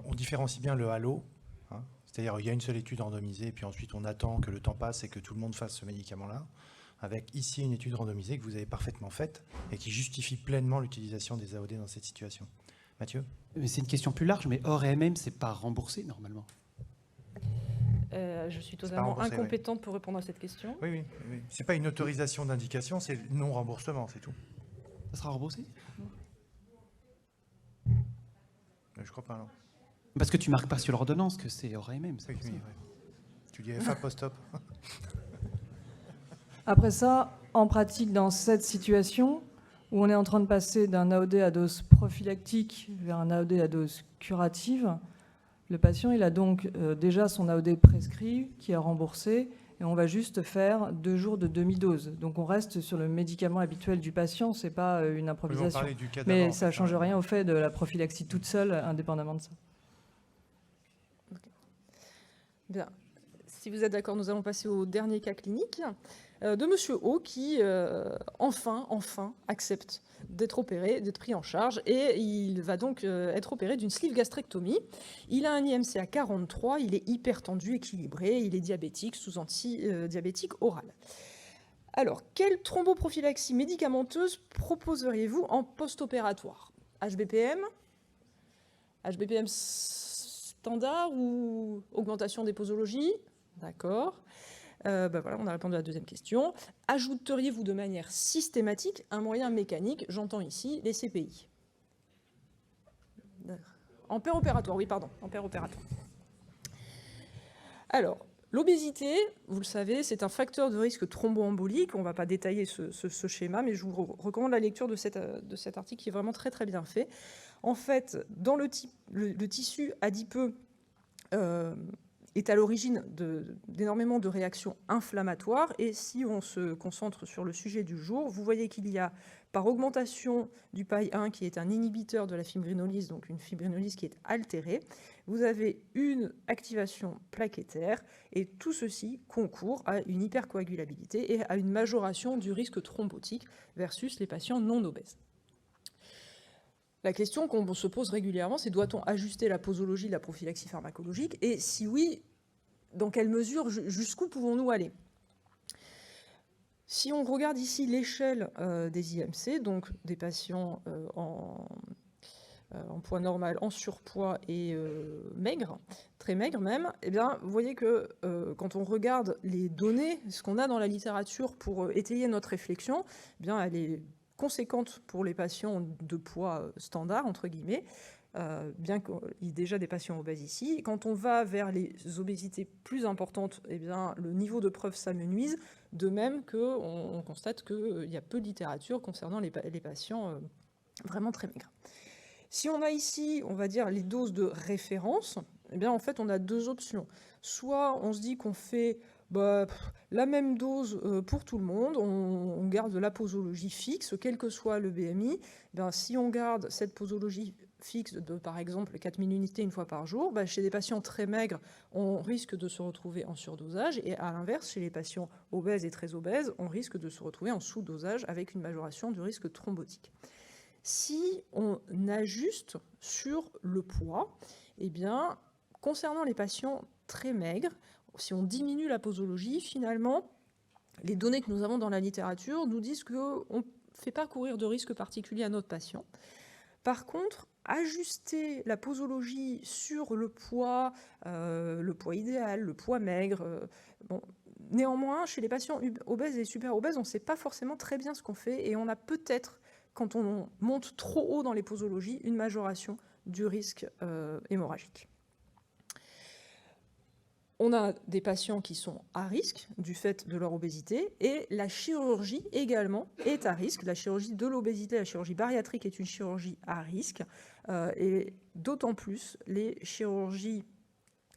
[SPEAKER 4] on différencie bien le halo, hein, c'est-à-dire il y a une seule étude randomisée, et puis ensuite on attend que le temps passe et que tout le monde fasse ce médicament-là, avec ici une étude randomisée que vous avez parfaitement faite et qui justifie pleinement l'utilisation des AOD dans cette situation. Mathieu ?
[SPEAKER 8] Mais c'est une question plus large, mais hors EMM, c'est pas remboursé normalement.
[SPEAKER 2] Je suis totalement incompétente pour répondre à cette question.
[SPEAKER 4] Oui. C'est pas une autorisation d'indication, c'est non-remboursement, c'est tout.
[SPEAKER 8] Ça sera remboursé ?
[SPEAKER 4] Je crois pas, non.
[SPEAKER 8] Parce que tu marques pas sur l'ordonnance que c'est hors EMM.
[SPEAKER 4] Oui. Tu dis FA post-op.
[SPEAKER 1] Après ça, en pratique, dans cette situation où on est en train de passer d'un AOD à dose prophylactique vers un AOD à dose curative, le patient il a donc déjà son AOD prescrit qui est remboursé et on va juste faire 2 jours de demi-dose. Donc on reste sur le médicament habituel du patient, c'est pas une improvisation. Mais ça ne change rien au fait de la prophylaxie toute seule, indépendamment de ça.
[SPEAKER 2] Okay. Bien. Si vous êtes d'accord, nous allons passer au dernier cas clinique de Monsieur O qui, enfin, accepte d'être opéré, d'être pris en charge, et il va donc être opéré d'une sleeve gastrectomie. Il a un IMC à 43, il est hypertendu, équilibré, il est diabétique, sous antidiabétique oral. Alors, quelle thromboprophylaxie médicamenteuse proposeriez-vous en post-opératoire ? HBPM standard ou augmentation des posologies ? D'accord. Voilà, on a répondu à la deuxième question. Ajouteriez-vous de manière systématique un moyen mécanique ? J'entends ici les CPI. En péropératoire, oui, pardon, en péropératoire. Alors, l'obésité, vous le savez, c'est un facteur de risque thromboembolique. On ne va pas détailler ce schéma, mais je vous recommande la lecture de cet article qui est vraiment très très bien fait. En fait, dans le tissu adipeux est à l'origine d'énormément de réactions inflammatoires. Et si on se concentre sur le sujet du jour, vous voyez qu'il y a, par augmentation du PAI-1, qui est un inhibiteur de la fibrinolyse, donc une fibrinolyse qui est altérée, vous avez une activation plaquettaire, et tout ceci concourt à une hypercoagulabilité et à une majoration du risque thrombotique versus les patients non obèses. La question qu'on se pose régulièrement, c'est doit-on ajuster la posologie de la prophylaxie pharmacologique ? Et si oui, dans quelle mesure, jusqu'où pouvons-nous aller ? Si on regarde ici l'échelle des IMC, donc des patients en poids normal, en surpoids et maigres, très maigres même, eh bien, vous voyez que quand on regarde les données, ce qu'on a dans la littérature pour étayer notre réflexion, eh bien, elle est conséquente pour les patients de poids standard, entre guillemets, bien qu'il y ait déjà des patients obèses ici. Quand on va vers les obésités plus importantes, eh bien, le niveau de preuve s'amenuise, de même qu'on constate qu'il y a peu de littérature concernant les patients vraiment très maigres. Si on a ici, on va dire, les doses de référence, eh bien, en fait, on a 2 options. Soit on se dit qu'on fait la même dose pour tout le monde, on garde la posologie fixe, quel que soit le BMI. Ben, si on garde cette posologie fixe de, par exemple, 4000 unités une fois par jour, chez des patients très maigres, on risque de se retrouver en surdosage, et à l'inverse, chez les patients obèses et très obèses, on risque de se retrouver en sous-dosage avec une majoration du risque thrombotique. Si on ajuste sur le poids, eh bien, concernant les patients très maigres, si on diminue la posologie, finalement, les données que nous avons dans la littérature nous disent qu'on ne fait pas courir de risque particulier à notre patient. Par contre, ajuster la posologie sur le poids idéal, le poids maigre, néanmoins, chez les patients obèses et super obèses, on ne sait pas forcément très bien ce qu'on fait, et on a peut-être, quand on monte trop haut dans les posologies, une majoration du risque hémorragique. On a des patients qui sont à risque du fait de leur obésité et la chirurgie également est à risque. La chirurgie de l'obésité, la chirurgie bariatrique est une chirurgie à risque et d'autant plus les chirurgies,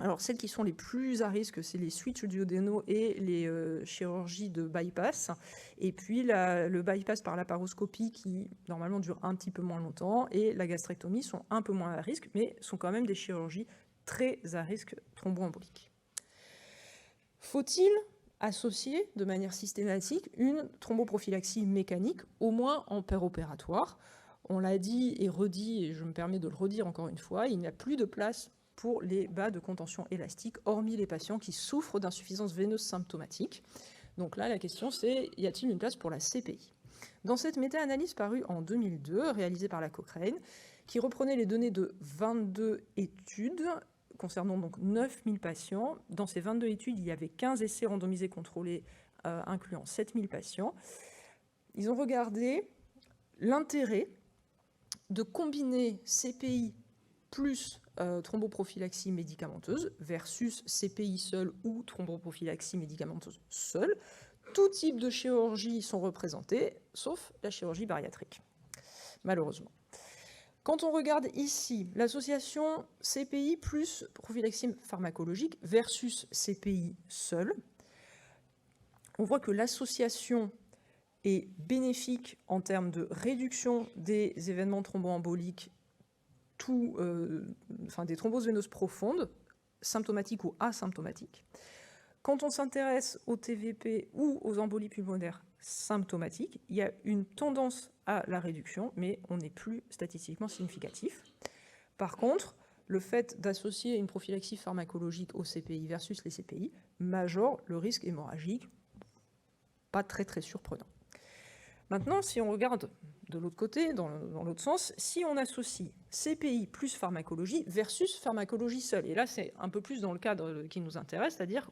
[SPEAKER 2] alors celles qui sont les plus à risque, c'est les switches duodénaux et les chirurgies de bypass. Et puis le bypass par laparoscopie qui normalement dure un petit peu moins longtemps et la gastrectomie sont un peu moins à risque mais sont quand même des chirurgies très à risque thromboembolique. Faut-il associer de manière systématique une thromboprophylaxie mécanique, au moins en péropératoire? On l'a dit et redit, et je me permets de le redire encore une fois, il n'y a plus de place pour les bas de contention élastique, hormis les patients qui souffrent d'insuffisance veineuse symptomatique. Donc là, la question c'est, y a-t-il une place pour la CPI? Dans cette méta-analyse parue en 2002, réalisée par la Cochrane, qui reprenait les données de 22 études, concernant donc 9000 patients. Dans ces 22 études, il y avait 15 essais randomisés contrôlés, incluant 7000 patients. Ils ont regardé l'intérêt de combiner CPI plus thromboprophylaxie médicamenteuse versus CPI seule ou thromboprophylaxie médicamenteuse seule. Tout type de chirurgie sont représentés, sauf la chirurgie bariatrique, malheureusement. Quand on regarde ici l'association CPI plus prophylaxie pharmacologique versus CPI seule, on voit que l'association est bénéfique en termes de réduction des événements thromboemboliques, des thromboses veineuses profondes, symptomatiques ou asymptomatiques. Quand on s'intéresse au TVP ou aux embolies pulmonaires symptomatiques, il y a une tendance à la réduction, mais on n'est plus statistiquement significatif. Par contre, le fait d'associer une prophylaxie pharmacologique au CPI versus les CPI majore le risque hémorragique, pas très très surprenant. Maintenant, si on regarde de l'autre côté, dans l'autre sens, si on associe CPI plus pharmacologie versus pharmacologie seule, et là c'est un peu plus dans le cadre qui nous intéresse, c'est-à-dire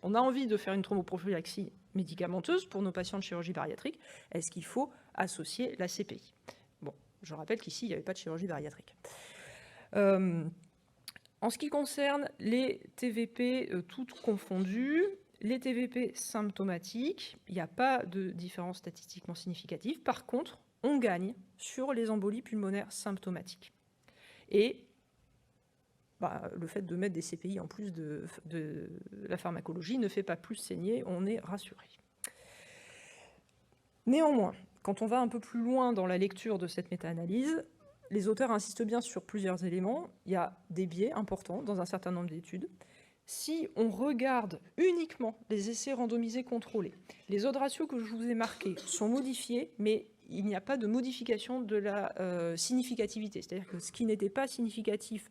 [SPEAKER 2] on a envie de faire une thromboprophylaxie médicamenteuse pour nos patients de chirurgie bariatrique, est-ce qu'il faut associer la CPI? Bon, je rappelle qu'ici il n'y avait pas de chirurgie bariatrique. En ce qui concerne les TVP toutes confondues, les TVP symptomatiques, il n'y a pas de différence statistiquement significative. Par contre, on gagne sur les embolies pulmonaires symptomatiques. Et le fait de mettre des CPI en plus de la pharmacologie ne fait pas plus saigner, on est rassuré. Néanmoins, quand on va un peu plus loin dans la lecture de cette méta-analyse, les auteurs insistent bien sur plusieurs éléments. Il y a des biais importants dans un certain nombre d'études. Si on regarde uniquement les essais randomisés contrôlés, les odds ratios que je vous ai marqués sont modifiés, mais il n'y a pas de modification de la significativité. C'est-à-dire que ce qui n'était pas significatif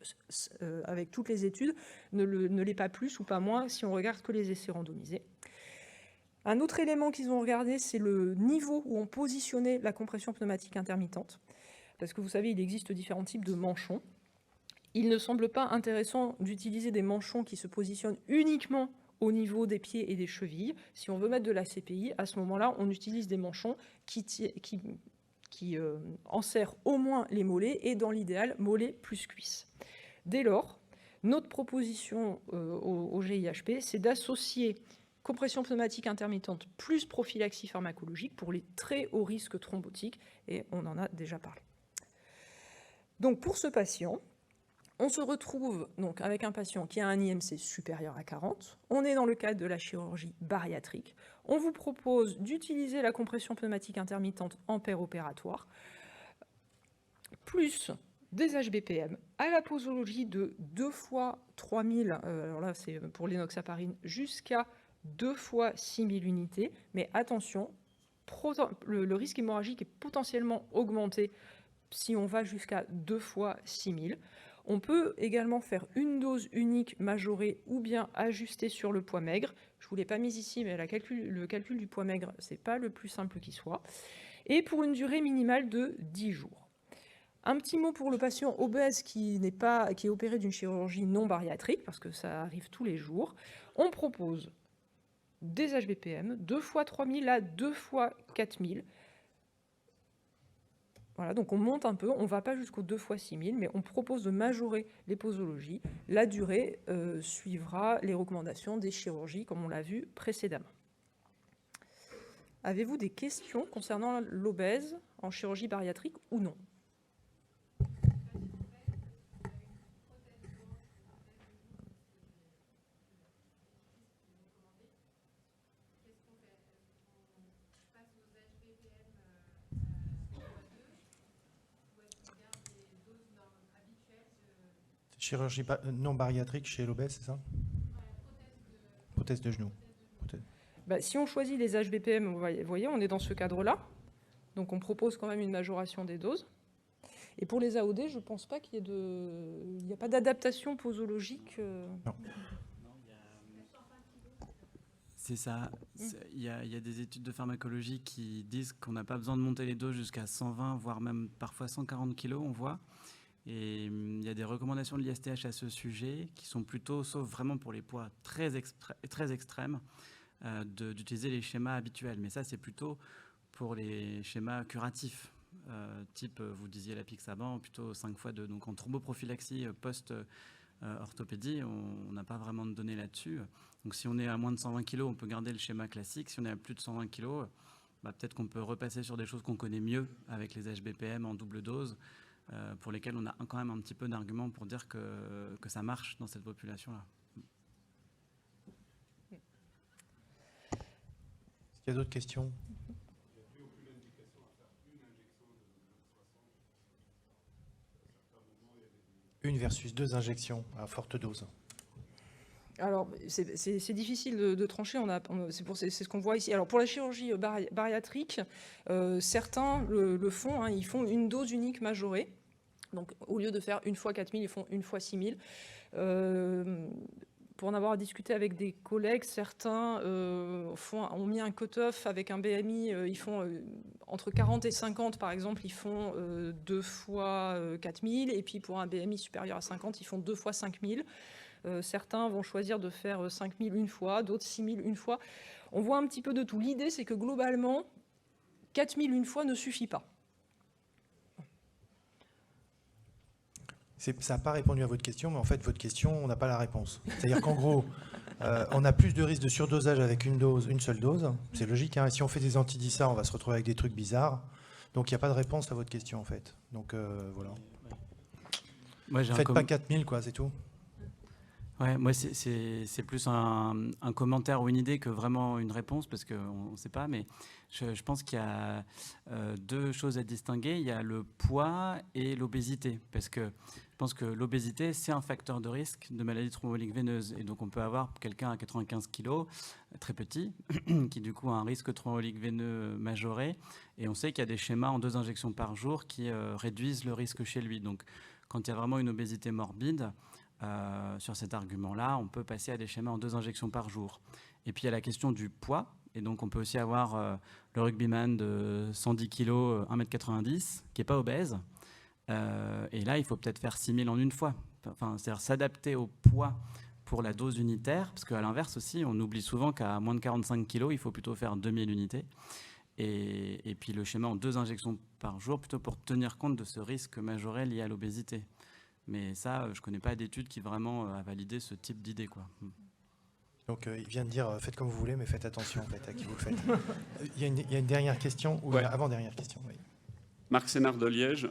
[SPEAKER 2] avec toutes les études ne l'est pas plus ou pas moins si on regarde que les essais randomisés. Un autre élément qu'ils ont regardé, c'est le niveau où on positionnait la compression pneumatique intermittente. Parce que vous savez, il existe différents types de manchons. Il ne semble pas intéressant d'utiliser des manchons qui se positionnent uniquement au niveau des pieds et des chevilles. Si on veut mettre de la CPI, à ce moment-là, on utilise des manchons qui enserrent au moins les mollets et dans l'idéal, mollets plus cuisses. Dès lors, notre proposition au GIHP, c'est d'associer compression pneumatique intermittente plus prophylaxie pharmacologique pour les très hauts risques thrombotiques, et on en a déjà parlé. Donc pour ce patient, on se retrouve donc avec un patient qui a un IMC supérieur à 40. On est dans le cadre de la chirurgie bariatrique. On vous propose d'utiliser la compression pneumatique intermittente en péropératoire, plus des HBPM à la posologie de 2 fois 3000, alors là c'est pour l'énoxaparine, jusqu'à 2 fois 6000 unités. Mais attention, le risque hémorragique est potentiellement augmenté si on va jusqu'à 2 fois 6000. On peut également faire une dose unique majorée ou bien ajustée sur le poids maigre. Je ne vous l'ai pas mis ici, mais le calcul du poids maigre, ce n'est pas le plus simple qui soit. Et pour une durée minimale de 10 jours. Un petit mot pour le patient obèse qui est opéré d'une chirurgie non bariatrique, parce que ça arrive tous les jours. On propose des HBPM, 2 fois 3000 à 2 fois 4000. Voilà, donc on monte un peu, on ne va pas jusqu'au 2 fois 6000, mais on propose de majorer les posologies. La durée suivra les recommandations des chirurgies, comme on l'a vu précédemment. Avez-vous des questions concernant l'obèse en chirurgie bariatrique ou non?
[SPEAKER 4] Chirurgie non bariatrique chez l'obèse, c'est ça? Prothèse de genou.
[SPEAKER 2] Bah, si on choisit les HBPM, vous voyez, on est dans ce cadre-là. Donc on propose quand même une majoration des doses. Et pour les AOD, je ne pense pas qu'il y ait il n'y a pas d'adaptation posologique.
[SPEAKER 4] Non.
[SPEAKER 3] C'est ça. Il y a des études de pharmacologie qui disent qu'on n'a pas besoin de monter les doses jusqu'à 120, voire même parfois 140 kg, on voit. Et il y a des recommandations de l'ISTH à ce sujet qui sont plutôt, sauf vraiment pour les poids très extrêmes, d'utiliser les schémas habituels. Mais ça, c'est plutôt pour les schémas curatifs, type, vous disiez la Pixaban, plutôt 5x2. Donc en thromboprophylaxie post-orthopédie, on n'a pas vraiment de données là-dessus. Donc si on est à moins de 120 kg, on peut garder le schéma classique. Si on est à plus de 120 kg, peut-être qu'on peut repasser sur des choses qu'on connaît mieux avec les HBPM en double dose, pour lesquels on a quand même un petit peu d'arguments pour dire que ça marche dans cette population-là.
[SPEAKER 4] Est-ce qu'il y a d'autres questions? Une versus 2 injections à forte dose.
[SPEAKER 2] Alors, c'est difficile de trancher, c'est ce qu'on voit ici. Alors, pour la chirurgie bariatrique, certains le font, ils font une dose unique majorée. Donc, au lieu de faire une fois 4000, ils font une fois 6000. Pour en avoir discuté avec des collègues, certains ont mis un cut-off avec un BMI, ils font entre 40 et 50 par exemple, ils font 2 fois 4000, et puis pour un BMI supérieur à 50, ils font 2 fois 5000. Certains vont choisir de faire 5000 une fois, d'autres 6000 une fois. On voit un petit peu de tout. L'idée, c'est que globalement, 4000 une fois ne suffit pas.
[SPEAKER 4] Ça n'a pas répondu à votre question, mais en fait, votre question, on n'a pas la réponse. C'est-à-dire qu'en gros, on a plus de risque de surdosage avec une seule dose. C'est logique, hein. Si on fait des anti-DISA, on va se retrouver avec des trucs bizarres. Donc, il n'y a pas de réponse à votre question, en fait. Donc, voilà. Faites pas 4000, quoi, c'est tout.
[SPEAKER 3] Ouais, moi, c'est plus un commentaire ou une idée que vraiment une réponse, parce qu'on ne sait pas, mais je pense qu'il y a deux choses à distinguer. Il y a le poids et l'obésité, parce que je pense que l'obésité, c'est un facteur de risque de maladie thrombolique veineuse. Et donc, on peut avoir quelqu'un à 95 kg, très petit, qui du coup a un risque thrombolique veineux majoré. Et on sait qu'il y a des schémas en 2 injections par jour qui réduisent le risque chez lui. Donc, quand il y a vraiment une obésité morbide, sur cet argument-là, on peut passer à des schémas en 2 injections par jour. Et puis il y a la question du poids, et donc on peut aussi avoir le rugbyman de 110 kg, 1,90 m, qui n'est pas obèse, et là il faut peut-être faire 6000 en une fois, c'est-à-dire s'adapter au poids pour la dose unitaire, parce qu'à l'inverse aussi, on oublie souvent qu'à moins de 45 kg, il faut plutôt faire 2000 unités, et puis le schéma en 2 injections par jour, plutôt pour tenir compte de ce risque majoré lié à l'obésité. Mais ça, je ne connais pas d'études qui vraiment a validé ce type d'idée, quoi.
[SPEAKER 4] Donc, il vient de dire faites comme vous voulez, mais faites attention en fait, à qui vous le faites. Il y a une dernière question, ou avant-dernière question. Oui.
[SPEAKER 9] Marc Sénard de Liège.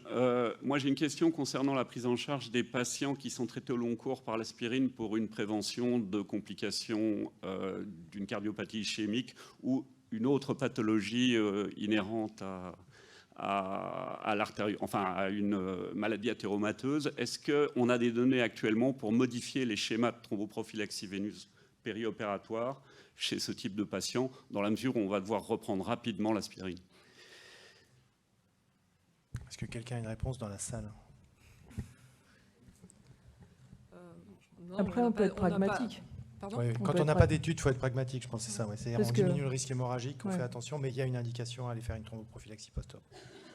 [SPEAKER 9] Moi, j'ai une question concernant la prise en charge des patients qui sont traités au long cours par l'aspirine pour une prévention de complications d'une cardiopathie ischémique ou une autre pathologie inhérente à une maladie athéromateuse. Est-ce qu'on a des données actuellement pour modifier les schémas de thromboprophylaxie veineuse périopératoire chez ce type de patient, dans la mesure où on va devoir reprendre rapidement l'aspirine?
[SPEAKER 4] Est-ce que quelqu'un a une réponse dans la salle?
[SPEAKER 1] Après, on peut être pragmatique.
[SPEAKER 4] Oui, quand on n'a pas d'études, il faut être pragmatique, je pense que c'est ça. Ouais. C'est-à-dire on diminue le risque hémorragique, on fait attention, mais il y a une indication à aller faire une thromboprophylaxie post-op.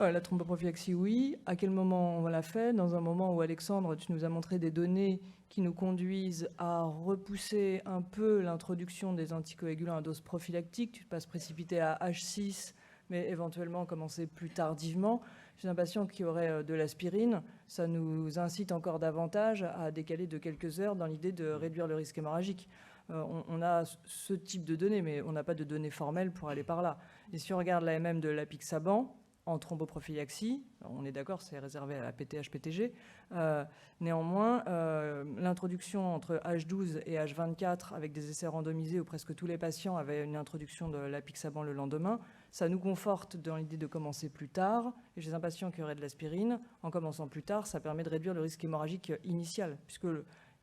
[SPEAKER 1] La thromboprophylaxie, oui. À quel moment on l'a fait? Dans un moment où, Alexandre, tu nous as montré des données qui nous conduisent à repousser un peu l'introduction des anticoagulants à dose prophylactique. Tu ne peux pas se précipiter à H6, mais éventuellement commencer plus tardivement. Chez un patient qui aurait de l'aspirine, ça nous incite encore davantage à décaler de quelques heures dans l'idée de réduire le risque hémorragique. On a ce type de données, mais on n'a pas de données formelles pour aller par là. Et si on regarde l'AMM de l'apixaban, en thromboprophylaxie, on est d'accord, c'est réservé à la PTH-PTG. Néanmoins, l'introduction entre H12 et H24, avec des essais randomisés où presque tous les patients avaient une introduction de l'apixaban le lendemain, ça nous conforte dans l'idée de commencer plus tard. Et chez un patient qui aurait de l'aspirine, en commençant plus tard, ça permet de réduire le risque hémorragique initial, puisque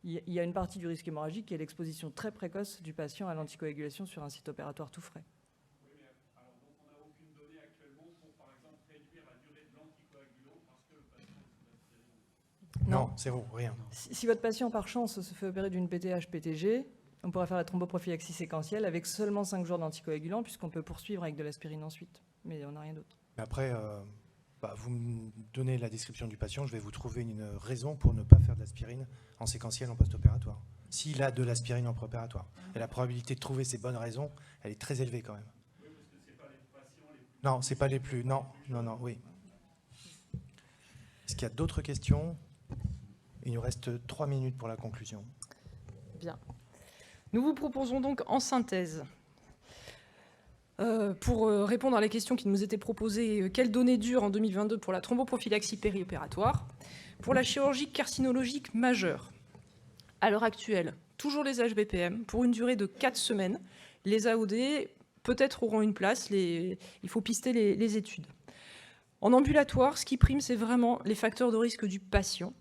[SPEAKER 1] il y a une partie du risque hémorragique qui est l'exposition très précoce du patient à l'anticoagulation sur un site opératoire tout frais.
[SPEAKER 4] Non, zéro, rien.
[SPEAKER 1] Si votre patient, par chance, se fait opérer d'une PTH-PTG, on pourrait faire la thromboprophylaxie séquentielle avec seulement 5 jours d'anticoagulant, puisqu'on peut poursuivre avec de l'aspirine ensuite. Mais on n'a rien d'autre.
[SPEAKER 4] Après, vous me donnez la description du patient, je vais vous trouver une raison pour ne pas faire de l'aspirine en séquentiel en post-opératoire. S'il a de l'aspirine en préopératoire. Et la probabilité de trouver ces bonnes raisons, elle est très élevée quand même. Oui, parce que c'est pas les patients les plus... Non, c'est pas les plus... Non, oui. Est-ce qu'il y a d'autres questions ? Il nous reste 3 minutes pour la conclusion.
[SPEAKER 2] Bien. Nous vous proposons donc en synthèse, pour répondre à la question qui nous était proposée, quelles données dures en 2022 pour la thromboprophylaxie périopératoire, pour la chirurgie carcinologique majeure. À l'heure actuelle, toujours les HBPM, pour une durée de 4 semaines. Les AOD, peut-être auront une place, il faut pister les études. En ambulatoire, ce qui prime, c'est vraiment les facteurs de risque du patient.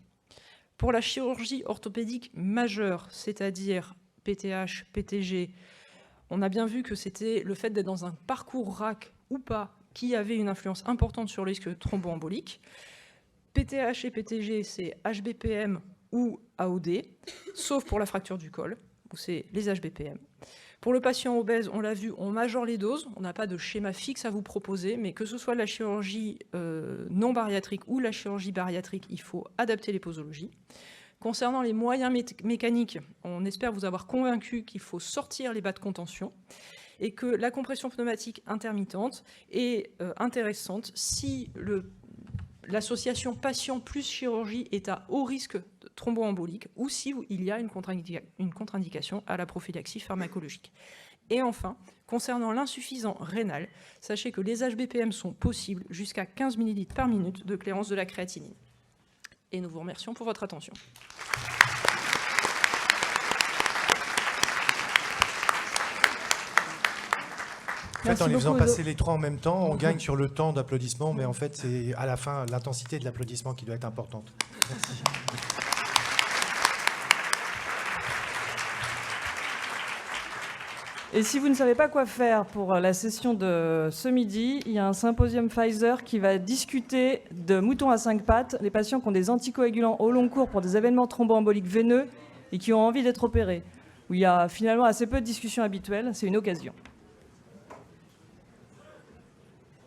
[SPEAKER 2] Pour la chirurgie orthopédique majeure, c'est-à-dire PTH, PTG, on a bien vu que c'était le fait d'être dans un parcours RAC ou pas qui avait une influence importante sur le risque thromboembolique. PTH et PTG, c'est HBPM ou AOD, sauf pour la fracture du col, où c'est les HBPM. Pour le patient obèse, on l'a vu, on majore les doses. On n'a pas de schéma fixe à vous proposer, mais que ce soit la chirurgie non bariatrique ou la chirurgie bariatrique, il faut adapter les posologies. Concernant les moyens mécaniques, on espère vous avoir convaincu qu'il faut sortir les bas de contention et que la compression pneumatique intermittente est intéressante si l'association patient plus chirurgie est à haut risque thromboembolique ou si il y a une contre-indication à la prophylaxie pharmacologique. Et enfin, concernant l'insuffisant rénal, sachez que les HBPM sont possibles jusqu'à 15 ml par minute de clairance de la créatinine. Et nous vous remercions pour votre attention.
[SPEAKER 4] En fait, en les faisant passer les trois en même temps, on gagne sur le temps d'applaudissement, mais en fait, c'est à la fin l'intensité de l'applaudissement qui doit être importante. Merci.
[SPEAKER 1] Et si vous ne savez pas quoi faire pour la session de ce midi, il y a un symposium Pfizer qui va discuter de moutons à 5 pattes, les patients qui ont des anticoagulants au long cours pour des événements thromboemboliques veineux et qui ont envie d'être opérés, où il y a finalement assez peu de discussions habituelles. C'est une occasion.